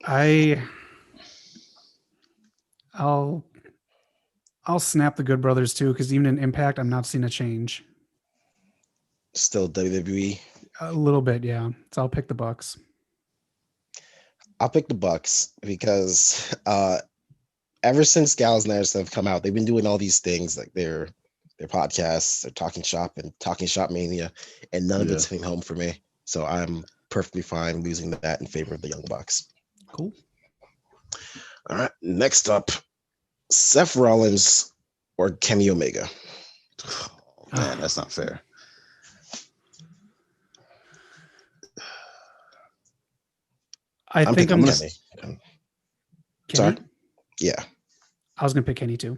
I'll snap the Good Brothers too, because even in Impact, I'm not seeing a change. Still WWE? A little bit, yeah. So I'll pick the Bucks. I'll pick the Bucks because ever since Gals and Anderson have come out, they've been doing all these things like their podcasts, their Talking Shop and Talking Shop Mania, and none of it's hitting home for me. So I'm perfectly fine losing that in favor of the Young Bucks. Cool. All right, next up, Seth Rollins or Kenny Omega. Oh, man, that's not fair. I think I'm Kenny. Sorry. Yeah. I was gonna pick Kenny too.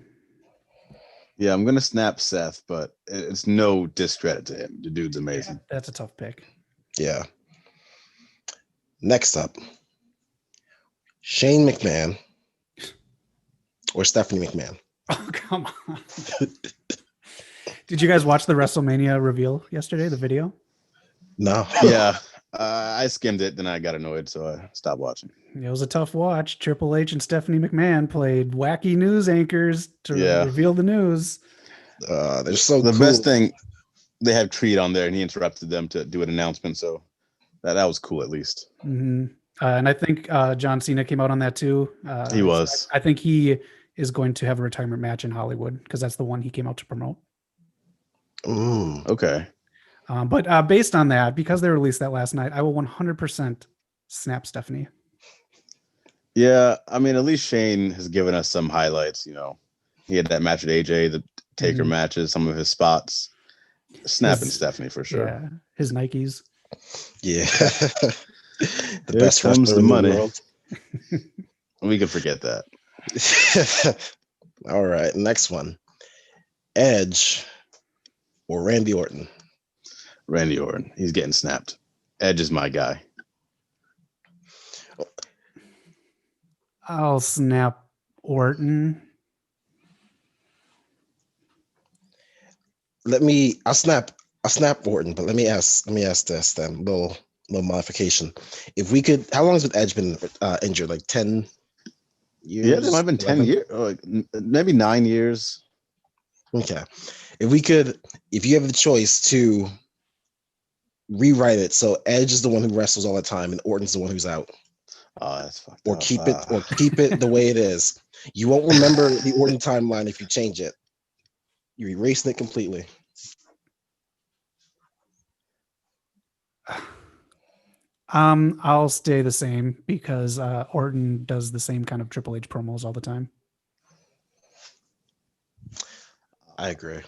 Yeah, I'm gonna snap Seth, but it's no discredit to him. The dude's amazing. Yeah, that's a tough pick. Yeah. Next up, Shane McMahon or Stephanie McMahon. Oh, come on. Did you guys watch the WrestleMania reveal yesterday, the video? No. Yeah, I skimmed it, then I got annoyed, so I stopped watching. It was a tough watch. Triple H and Stephanie McMahon played wacky news anchors to reveal the news. They're so the cool. best thing, they have Creed on there, and he interrupted them to do an announcement, so that was cool at least. Mm-hmm. And I think John Cena came out on that too. He was. I think he is going to have a retirement match in Hollywood because that's the one he came out to promote. Okay. But based on that, because they released that last night, I will 100% snap Stephanie. Yeah, I mean, at least Shane has given us some highlights. You know, he had that match with AJ, the Taker matches, some of his spots. Snapping Stephanie for sure. Yeah, his Nikes. Yeah. The best comes the money. World. We can forget that. All right, next one. Edge or Randy Orton? Randy Orton. He's getting snapped. Edge is my guy. I'll snap Orton. I'll snap Orton, but let me ask this then, little modification. If we could, how long has Edge been injured? Like 10 years? Yeah, there might have been 10 years, or maybe 9 years. Okay. If you have the choice to rewrite it so Edge is the one who wrestles all the time and Orton's the one who's out. Oh, that's fucked or up. keep it the way it is. You won't remember the Orton timeline if you change it. You're erasing it completely. I'll stay the same because Orton does the same kind of Triple H promos all the time. I agree.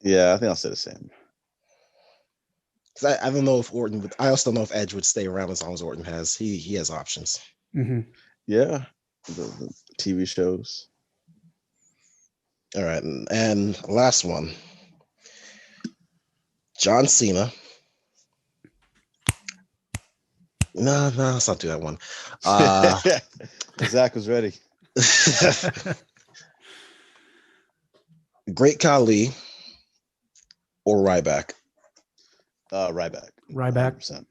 Yeah, I think I'll say the same. I don't know if Orton would. I also don't know if Edge would stay around as long as Orton has. He has options. Mm-hmm. Yeah, the TV shows. All right, and last one. John Cena. No, let's not do that one. Zach was ready. Great Khali or Ryback? Ryback. 100%.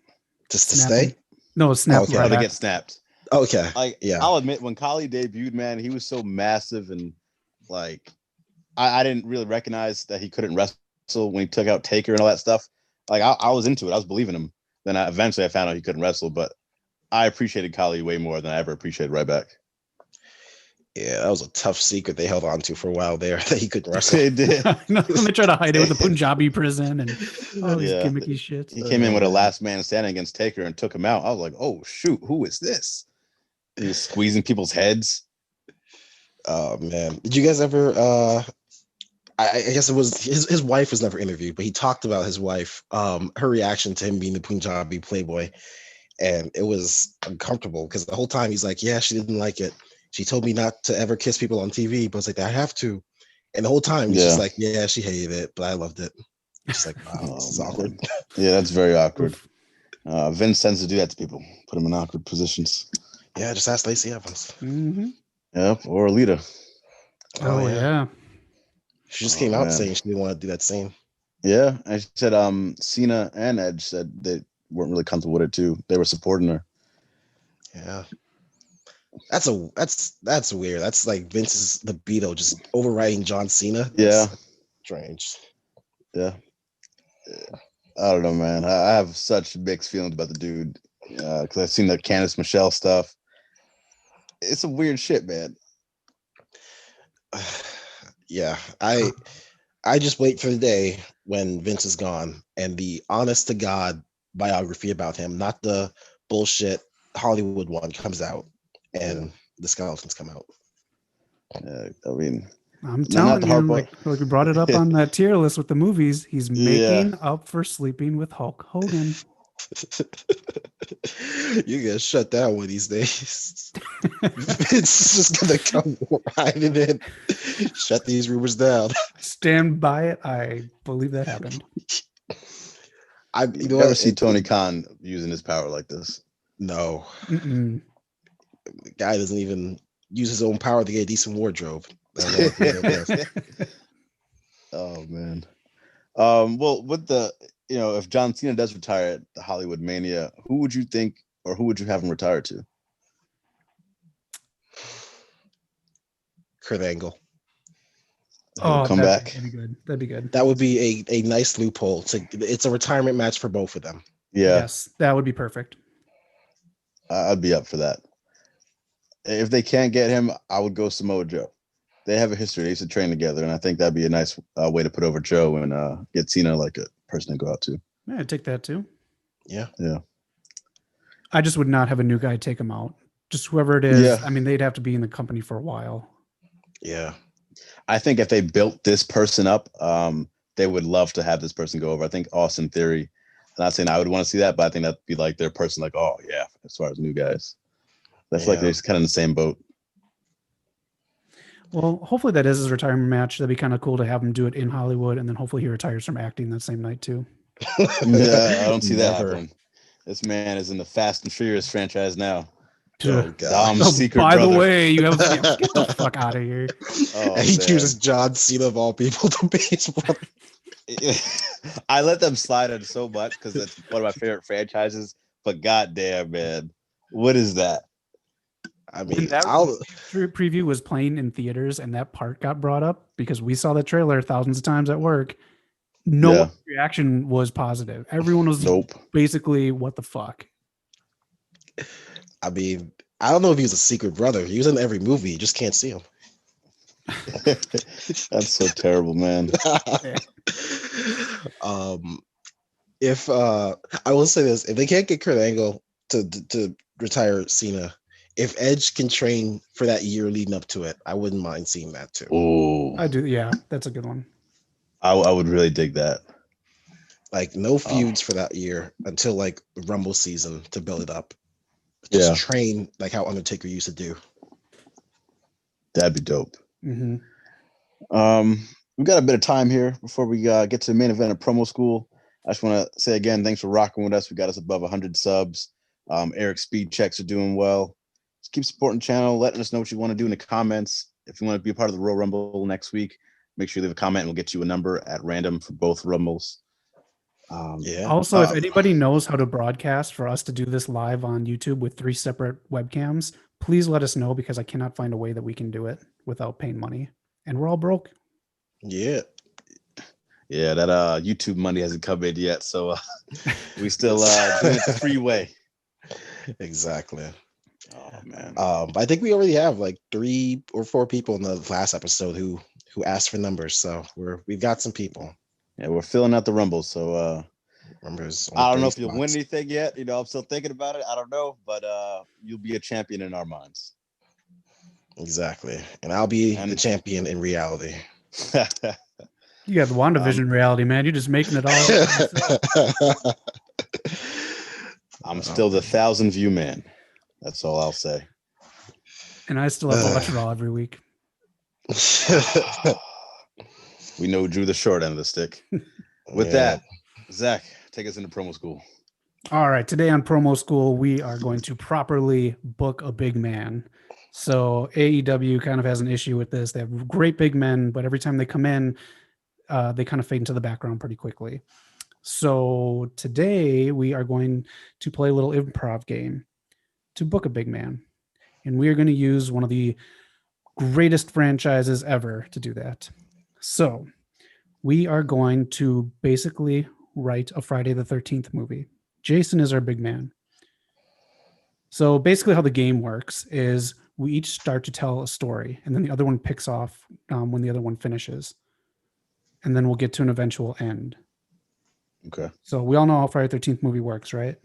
Just to stay? No, snap. Okay. Ryback. To get snapped. Okay. Yeah. I'll admit, when Khali debuted, man, he was so massive and like I didn't really recognize that he couldn't wrestle when he took out Taker and all that stuff. Like I was into it. I was believing him. Then eventually I found out he couldn't wrestle, but I appreciated Khali way more than I ever appreciated Ryback. Yeah, that was a tough secret they held on to for a while there that he couldn't wrestle. They did. They tried to hide it with the Punjabi prison and all these gimmicky shit. He came in with a last man standing against Taker and took him out. I was like, oh shoot, who is this? He was squeezing people's heads. Oh man. Did you guys ever I guess it was his wife was never interviewed, but he talked about his wife, her reaction to him being the Punjabi playboy. And it was uncomfortable because the whole time he's like, yeah, she didn't like it. She told me not to ever kiss people on TV, but I was like, I have to. And the whole time he's just like, yeah, she hated it, but I loved it. It's like, wow, this is awkward. Yeah, that's very awkward. Vince tends to do that to people, put them in awkward positions. Yeah, just ask Lacey Evans. Mm-hmm. Yep, or Alita. Oh yeah. She just came out saying she didn't want to do that scene. Yeah, I said Cena and Edge said they weren't really comfortable with it too. They were supporting her. Yeah. That's weird. That's like Vince's libido just overriding John Cena. That's strange. Yeah. I don't know, man. I have such mixed feelings about the dude because I've seen the Candice Michelle stuff. It's some weird shit, man. Yeah, I just wait for the day when Vince is gone and the honest to God biography about him, not the bullshit Hollywood one, comes out and the skeletons come out. I mean, I'm telling you, like we brought it up on that tier list with the movies. He's making up for sleeping with Hulk Hogan. You're gonna shut down one of these days. It's just gonna come right in. Shut these rumors down. Stand by it. I believe that happened. You never see Tony Khan using his power like this. No. Mm-mm. The guy doesn't even use his own power to get a decent wardrobe. I don't know what the Oh man. Well, with the if John Cena does retire at the Hollywood Mania, who would you think, or who would you have him retire to? Kurt Angle. Oh, come back. That'd be good. That'd be good. That would be a nice loophole. It's a retirement match for both of them. Yeah. Yes, that would be perfect. I'd be up for that. If they can't get him, I would go Samoa Joe. They have a history. They used to train together, and I think that'd be a nice way to put over Joe and get Cena like a person to go out to. Yeah, I'd take that too. Yeah. I just would not have a new guy take him out. Just whoever it is. Yeah. I mean, they'd have to be in the company for a while. Yeah. I think if they built this person up, they would love to have this person go over. I think Austin Theory. I'm not saying I would want to see that, but I think that'd be like their person. Like, oh yeah, as far as new guys, I feel like they're kind of in the same boat. Well, hopefully that is his retirement match. That'd be kind of cool to have him do it in Hollywood, and then hopefully he retires from acting that same night too. Yeah, I don't see that happening. This man is in the Fast and Furious franchise now. Oh, God. Secret by brother. the way, you have get the fuck out of here. And he chooses John Cena of all people to be his brother. I let them slide on so much because it's one of my favorite franchises. But goddamn, man, what is that? I mean, that preview was playing in theaters, and that part got brought up because we saw the trailer thousands of times at work. No reaction was positive. Everyone was basically, "What the fuck?" I mean, I don't know if he was a secret brother. He was in every movie. You just can't see him. That's so terrible, man. If I will say this, if they can't get Kurt Angle to retire Cena, if Edge can train for that year leading up to it, I wouldn't mind seeing that too. Oh, I do. Yeah, that's a good one. I would really dig that. Like no feuds for that year until like Rumble season to build it up. Just train like how Undertaker used to do. That'd be dope. Mm-hmm. We've got a bit of time here before we get to the main event of Promo School. I just want to say again, thanks for rocking with us. We got us above 100 subs. Eric's speed checks are doing well. Just keep supporting the channel, letting us know what you want to do in the comments. If you want to be a part of the Royal Rumble next week, make sure you leave a comment and we'll get you a number at random for both Rumbles. Also, if anybody knows how to broadcast for us to do this live on YouTube with 3 separate webcams, please let us know because I cannot find a way that we can do it without paying money. And we're all broke. Yeah. Yeah, that YouTube money hasn't come in yet, so we still doing it the free way. Exactly. Oh man. I think we already have like 3 or 4 people in the last episode who asked for numbers, so we've got some people. Yeah, we're filling out the Rumbles, so numbers. I don't know if you'll win anything yet. I'm still thinking about it. I don't know, but you'll be a champion in our minds. Exactly, and I'll be the champion in reality. You got the WandaVision reality, man. You're just making it all. I'm still the 1,000 view man. That's all I'll say. And I still have to watch Raw every week. We know who drew the short end of the stick. With that, Zach, take us into Promo School. All right. Today on Promo School, we are going to properly book a big man. So AEW kind of has an issue with this. They have great big men, but every time they come in, they kind of fade into the background pretty quickly. So today we are going to play a little improv game to book a big man. And we are going to use one of the greatest franchises ever to do that. So we are going to basically write a Friday the 13th movie. Jason is our big man. So basically how the game works is we each start to tell a story and then the other one picks off when the other one finishes. And then we'll get to an eventual end. Okay. So we all know how Friday the 13th movie works, right?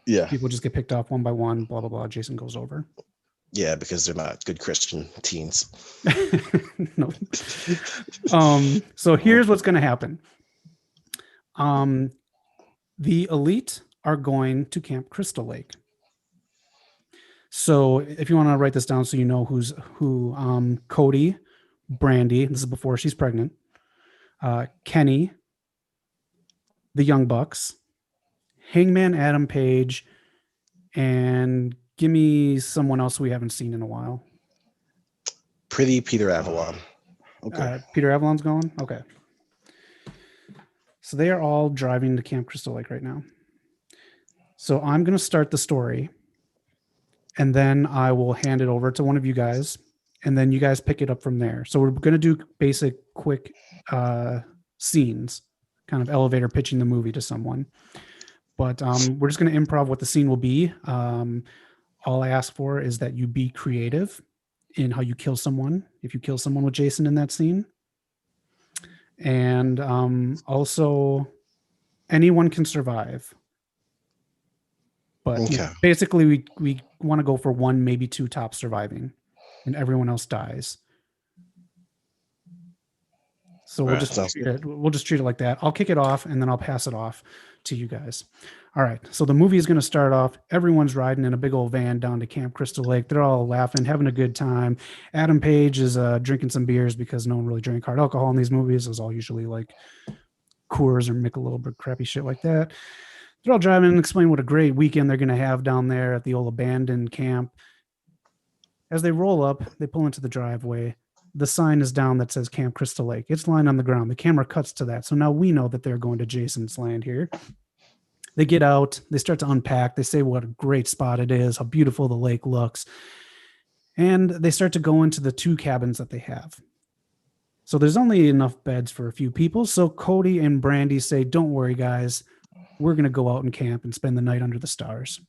Yeah. People just get picked off one by one, blah, blah, blah. Jason goes over. Yeah, because they're not good Christian teens. No. So here's what's going to happen. The Elite are going to Camp Crystal Lake. So if you want to write this down so you know who, Cody, Brandy, this is before she's pregnant, Kenny, the Young Bucks, Hangman Adam Page, and give me someone else we haven't seen in a while. Pretty Peter Avalon. Okay. Peter Avalon's going? Okay. So they are all driving to Camp Crystal Lake right now. So I'm going to start the story, and then I will hand it over to one of you guys, and then you guys pick it up from there. So we're going to do basic, quick scenes, kind of elevator pitching the movie to someone. But we're just going to improv what the scene will be. All I ask for is that you be creative in how you kill someone. If you kill someone with Jason in that scene. And also, anyone can survive. But Okay. basically, we want to go for one, maybe two top surviving, and everyone else dies. So we'll just treat it like that. I'll kick it off, and then I'll pass it off to you guys. All right. So the movie is going to start off. Everyone's riding in a big old van down to Camp Crystal Lake. They're all laughing, having a good time. Adam Page is drinking some beers because no one really drank hard alcohol in these movies. It was all usually like Coors or Michelob or crappy shit like that. They're all driving and explain what a great weekend they're going to have down there at the old abandoned camp. As they roll up, they pull into the driveway. The sign is down that says Camp Crystal Lake. It's lying on the ground. The camera cuts to that. So now we know that they're going to Jason's land here. They get out. They start to unpack. They say what a great spot it is, how beautiful the lake looks. And they start to go into the two cabins that they have. So there's only enough beds for a few people. So Cody and Brandy say, don't worry, guys. We're going to go out and camp and spend the night under the stars.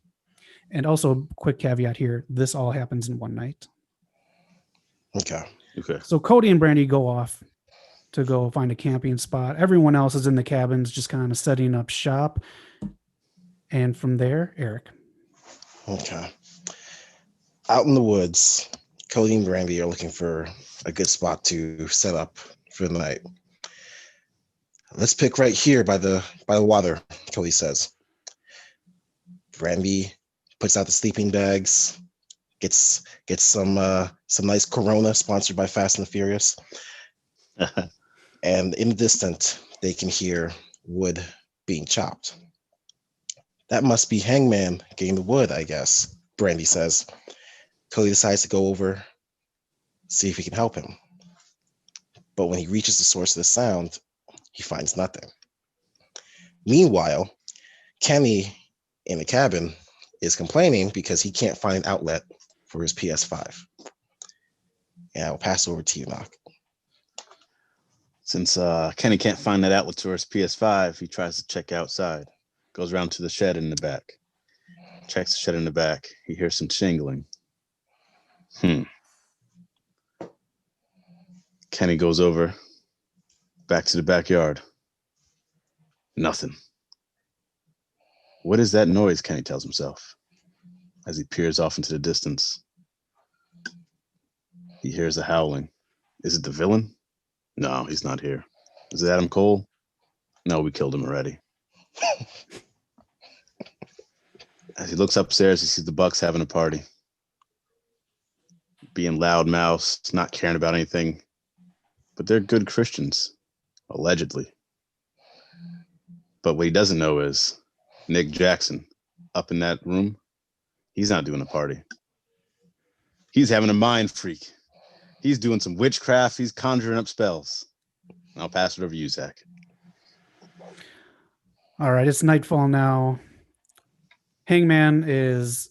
And also, a quick caveat here. This all happens in one night. Okay. So Cody and Brandy go off to go find a camping spot. Everyone else is in the cabins just kind of setting up shop. And from there, Eric. Okay. Out in the woods, Cody and Brandy are looking for a good spot to set up for the night. Let's pick right here by the water, Cody says. Brandy puts out the sleeping bags, gets some nice Corona sponsored by Fast and the Furious. And in the distance, they can hear wood being chopped. That must be Hangman getting the wood, I guess, Brandy says. Cody decides to go over, see if he can help him. But when he reaches the source of the sound, he finds nothing. Meanwhile, Kenny in the cabin is complaining because he can't find an outlet for his PS5. And I'll pass over to you, Knock. Since Kenny can't find that outlet to his PS5, he tries to check outside. Goes around to the shed in the back. Checks the shed in the back. He hears some shingling. Kenny goes over, back to the backyard. Nothing. What is that noise? Kenny tells himself as he peers off into the distance. He hears a howling. Is it the villain? No, he's not here. Is it Adam Cole? No, we killed him already. As he looks upstairs, he sees the Bucks having a party. Being loud mouths, not caring about anything. But they're good Christians, allegedly. But what he doesn't know is Nick Jackson, up in that room, he's not doing a party. He's having a mind freak. He's doing some witchcraft. He's conjuring up spells. I'll pass it over to you, Zach. All right, it's nightfall now. Hangman is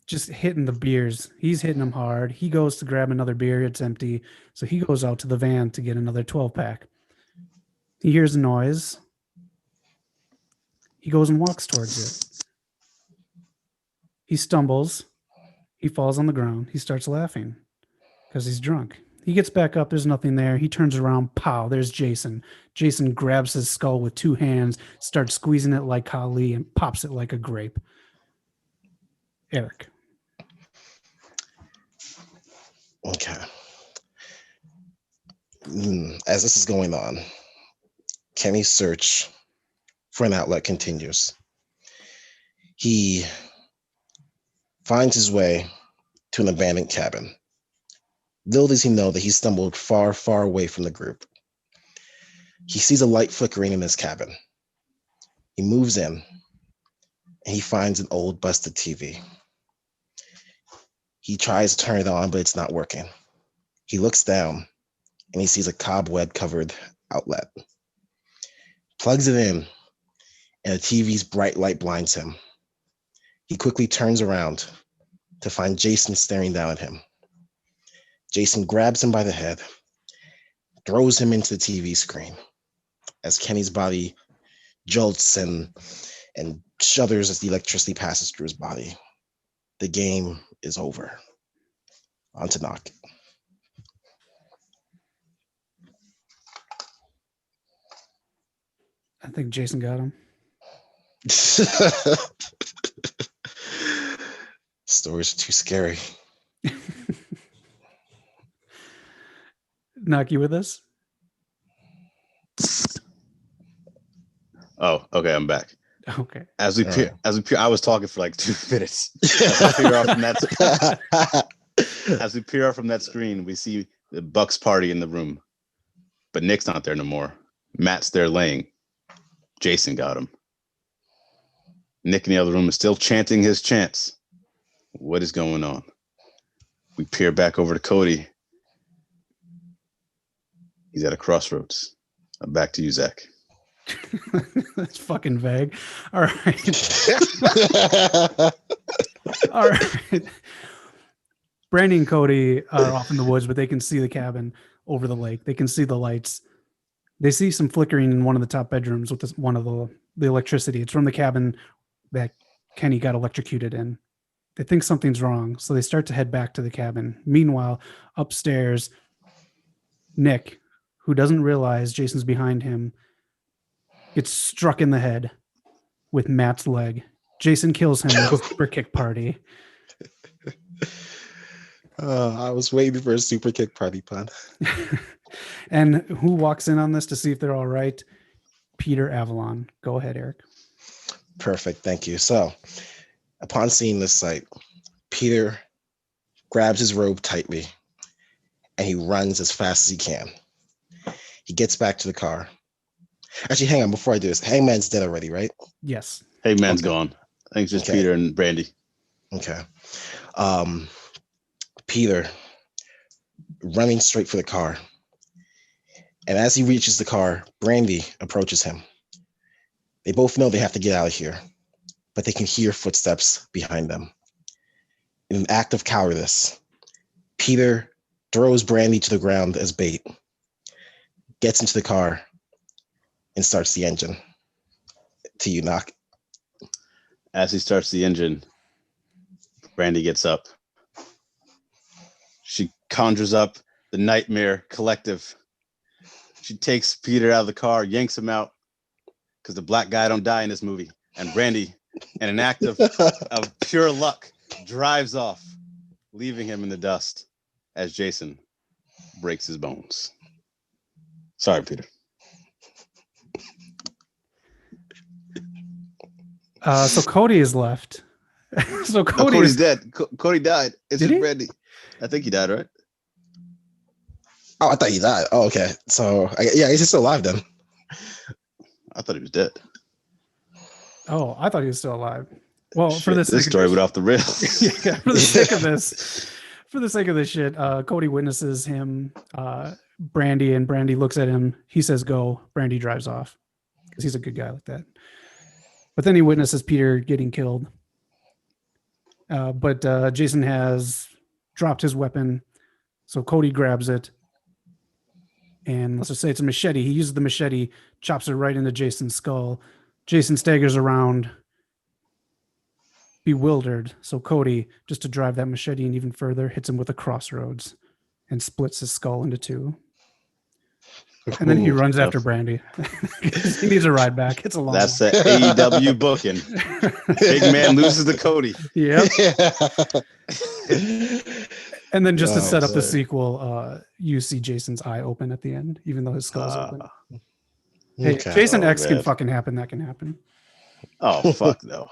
just hitting the beers. He's hitting them hard. He goes to grab another beer. It's empty. So he goes out to the van to get another 12-pack. He hears a noise. He goes and walks towards it. He stumbles. He falls on the ground. He starts laughing because he's drunk. He gets back up. There's nothing there. He turns around. Pow, there's Jason. Jason grabs his skull with two hands, starts squeezing it like Kali, and pops it like a grape. Eric. Okay. As this is going on, Kenny's search for an outlet continues. He finds his way to an abandoned cabin. Little does he know that he stumbled far, far away from the group. He sees a light flickering in his cabin. He moves in, and he finds an old busted TV. He tries to turn it on, but it's not working. He looks down, and he sees a cobweb-covered outlet. Plugs it in, and the TV's bright light blinds him. He quickly turns around to find Jason staring down at him. Jason grabs him by the head, throws him into the TV screen as Kenny's body jolts and shudders as the electricity passes through his body. The game is over. On to knock. I think Jason got him. Stories are too scary. Knock, you with us? Oh, okay, I'm back. Okay. As we peer, I was talking for like 2 minutes. As we peer off from that screen, we see the Bucks party in the room, but Nick's not there no more. Matt's there laying. Jason got him. Nick in the other room is still chanting his chants. What is going on? We peer back over to Cody. He's at a crossroads. Back to you, Zach. That's fucking vague. All right. All right. Brandy and Cody are off in the woods, but they can see the cabin over the lake. They can see the lights. They see some flickering in one of the top bedrooms with one of the electricity. It's from the cabin that Kenny got electrocuted in. They think something's wrong, so they start to head back to the cabin. Meanwhile, upstairs, Nick, who doesn't realize Jason's behind him, gets struck in the head with Matt's leg. Jason kills him with a super kick party. I was waiting for a super kick party pun. And who walks in on this to see if they're all right? Peter Avalon. Go ahead, Eric. Perfect. Thank you. So, upon seeing this sight, Peter grabs his robe tightly and he runs as fast as he can. He gets back to the car. Actually, hang on. Before I do this, Hangman's dead already, right? Yes. Hangman's gone. I think it's just Peter and Brandy. Okay. Peter running straight for the car. And as he reaches the car, Brandy approaches him. They both know they have to get out of here, but they can hear footsteps behind them. In an act of cowardice, Peter throws Brandy to the ground as bait, gets into the car, and starts the engine. To you, Knock. As he starts the engine, Brandy gets up. She conjures up the Nightmare Collective. She takes Peter out of the car, yanks him out, because the black guy don't die in this movie. And Brandy, in an act of pure luck, drives off, leaving him in the dust as Jason breaks his bones. Sorry, Peter. So Cody is left. So Cody's dead. Cody died. It's Did just he? Brandy. I think he died, right? Oh, I thought he died. Oh, okay. So, he's still alive then. I thought he was dead. Oh, I thought he was still alive. Well, Shit, for this story went off the rails. Yeah, for the sake of this, shit, Cody witnesses him, Brandy, and Brandy looks at him. He says, "Go." Brandy drives off because he's a good guy like that. But then he witnesses Peter getting killed. But Jason has dropped his weapon, so Cody grabs it. And let's just say it's a machete. He uses the machete, chops it right into Jason's skull. Jason staggers around, bewildered. So Cody, just to drive that machete in even further, hits him with a crossroads and splits his skull into two. And then he runs after Brandy. He needs a ride back. It's a long That's the AEW booking. Big man loses to Cody. Yep. And then just to set up the sequel, you see Jason's eye open at the end, even though his skull's open. Hey, Okay. Jason X can fucking happen. That can happen. Oh, fuck no.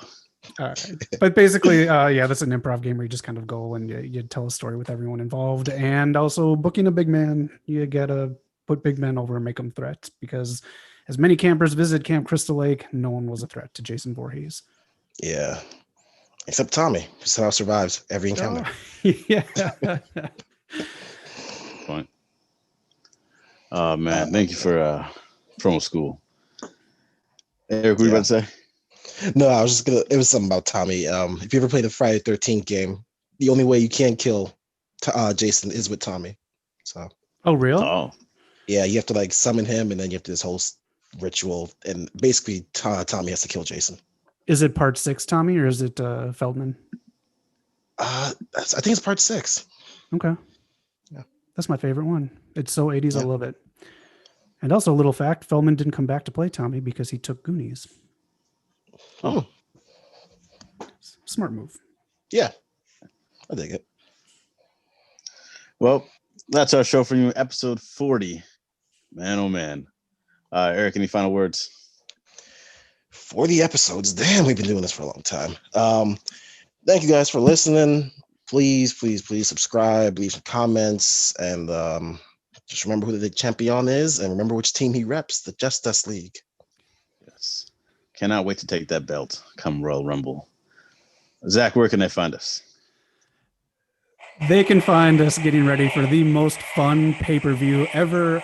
But basically, that's an improv game where you just kind of go and you tell a story with everyone involved. And also booking a big man, you got to put big men over and make them threats, because as many campers visit Camp Crystal Lake, no one was a threat to Jason Voorhees. Yeah. Except Tommy, who somehow survives every encounter. Yeah. Point. Oh, man. Thank you for promo school. Eric, what you about to say? No, I was just gonna. It was something about Tommy. If you ever played the Friday 13th game, the only way you can kill Jason is with Tommy. So. Oh, real? Oh. Yeah, you have to like summon him, and then you have to do this whole ritual, and basically Tommy has to kill Jason. Is it part 6, Tommy, or is it Feldman? I think it's part 6. Okay. Yeah, that's my favorite one. It's so 80s. Yeah. I love it. And also, a little fact: Feldman didn't come back to play Tommy because he took Goonies. Oh, smart move. Yeah, I dig it. Well, that's our show for you, episode 40. Man, oh man. Eric, any final words? 40 episodes. Damn, we've been doing this for a long time. Thank you guys for listening. Please subscribe, leave some comments, and just remember who the champion is, and remember which team he reps, the Justice League. Yes. Cannot wait to take that belt come Royal Rumble. Zach, where can they find us? They can find us getting ready for the most fun pay-per-view ever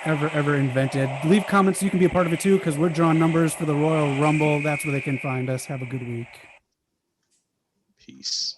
invented. Leave comments so you can be a part of it too, because we're drawing numbers for the Royal Rumble. That's where they can find us. Have a good week. Peace.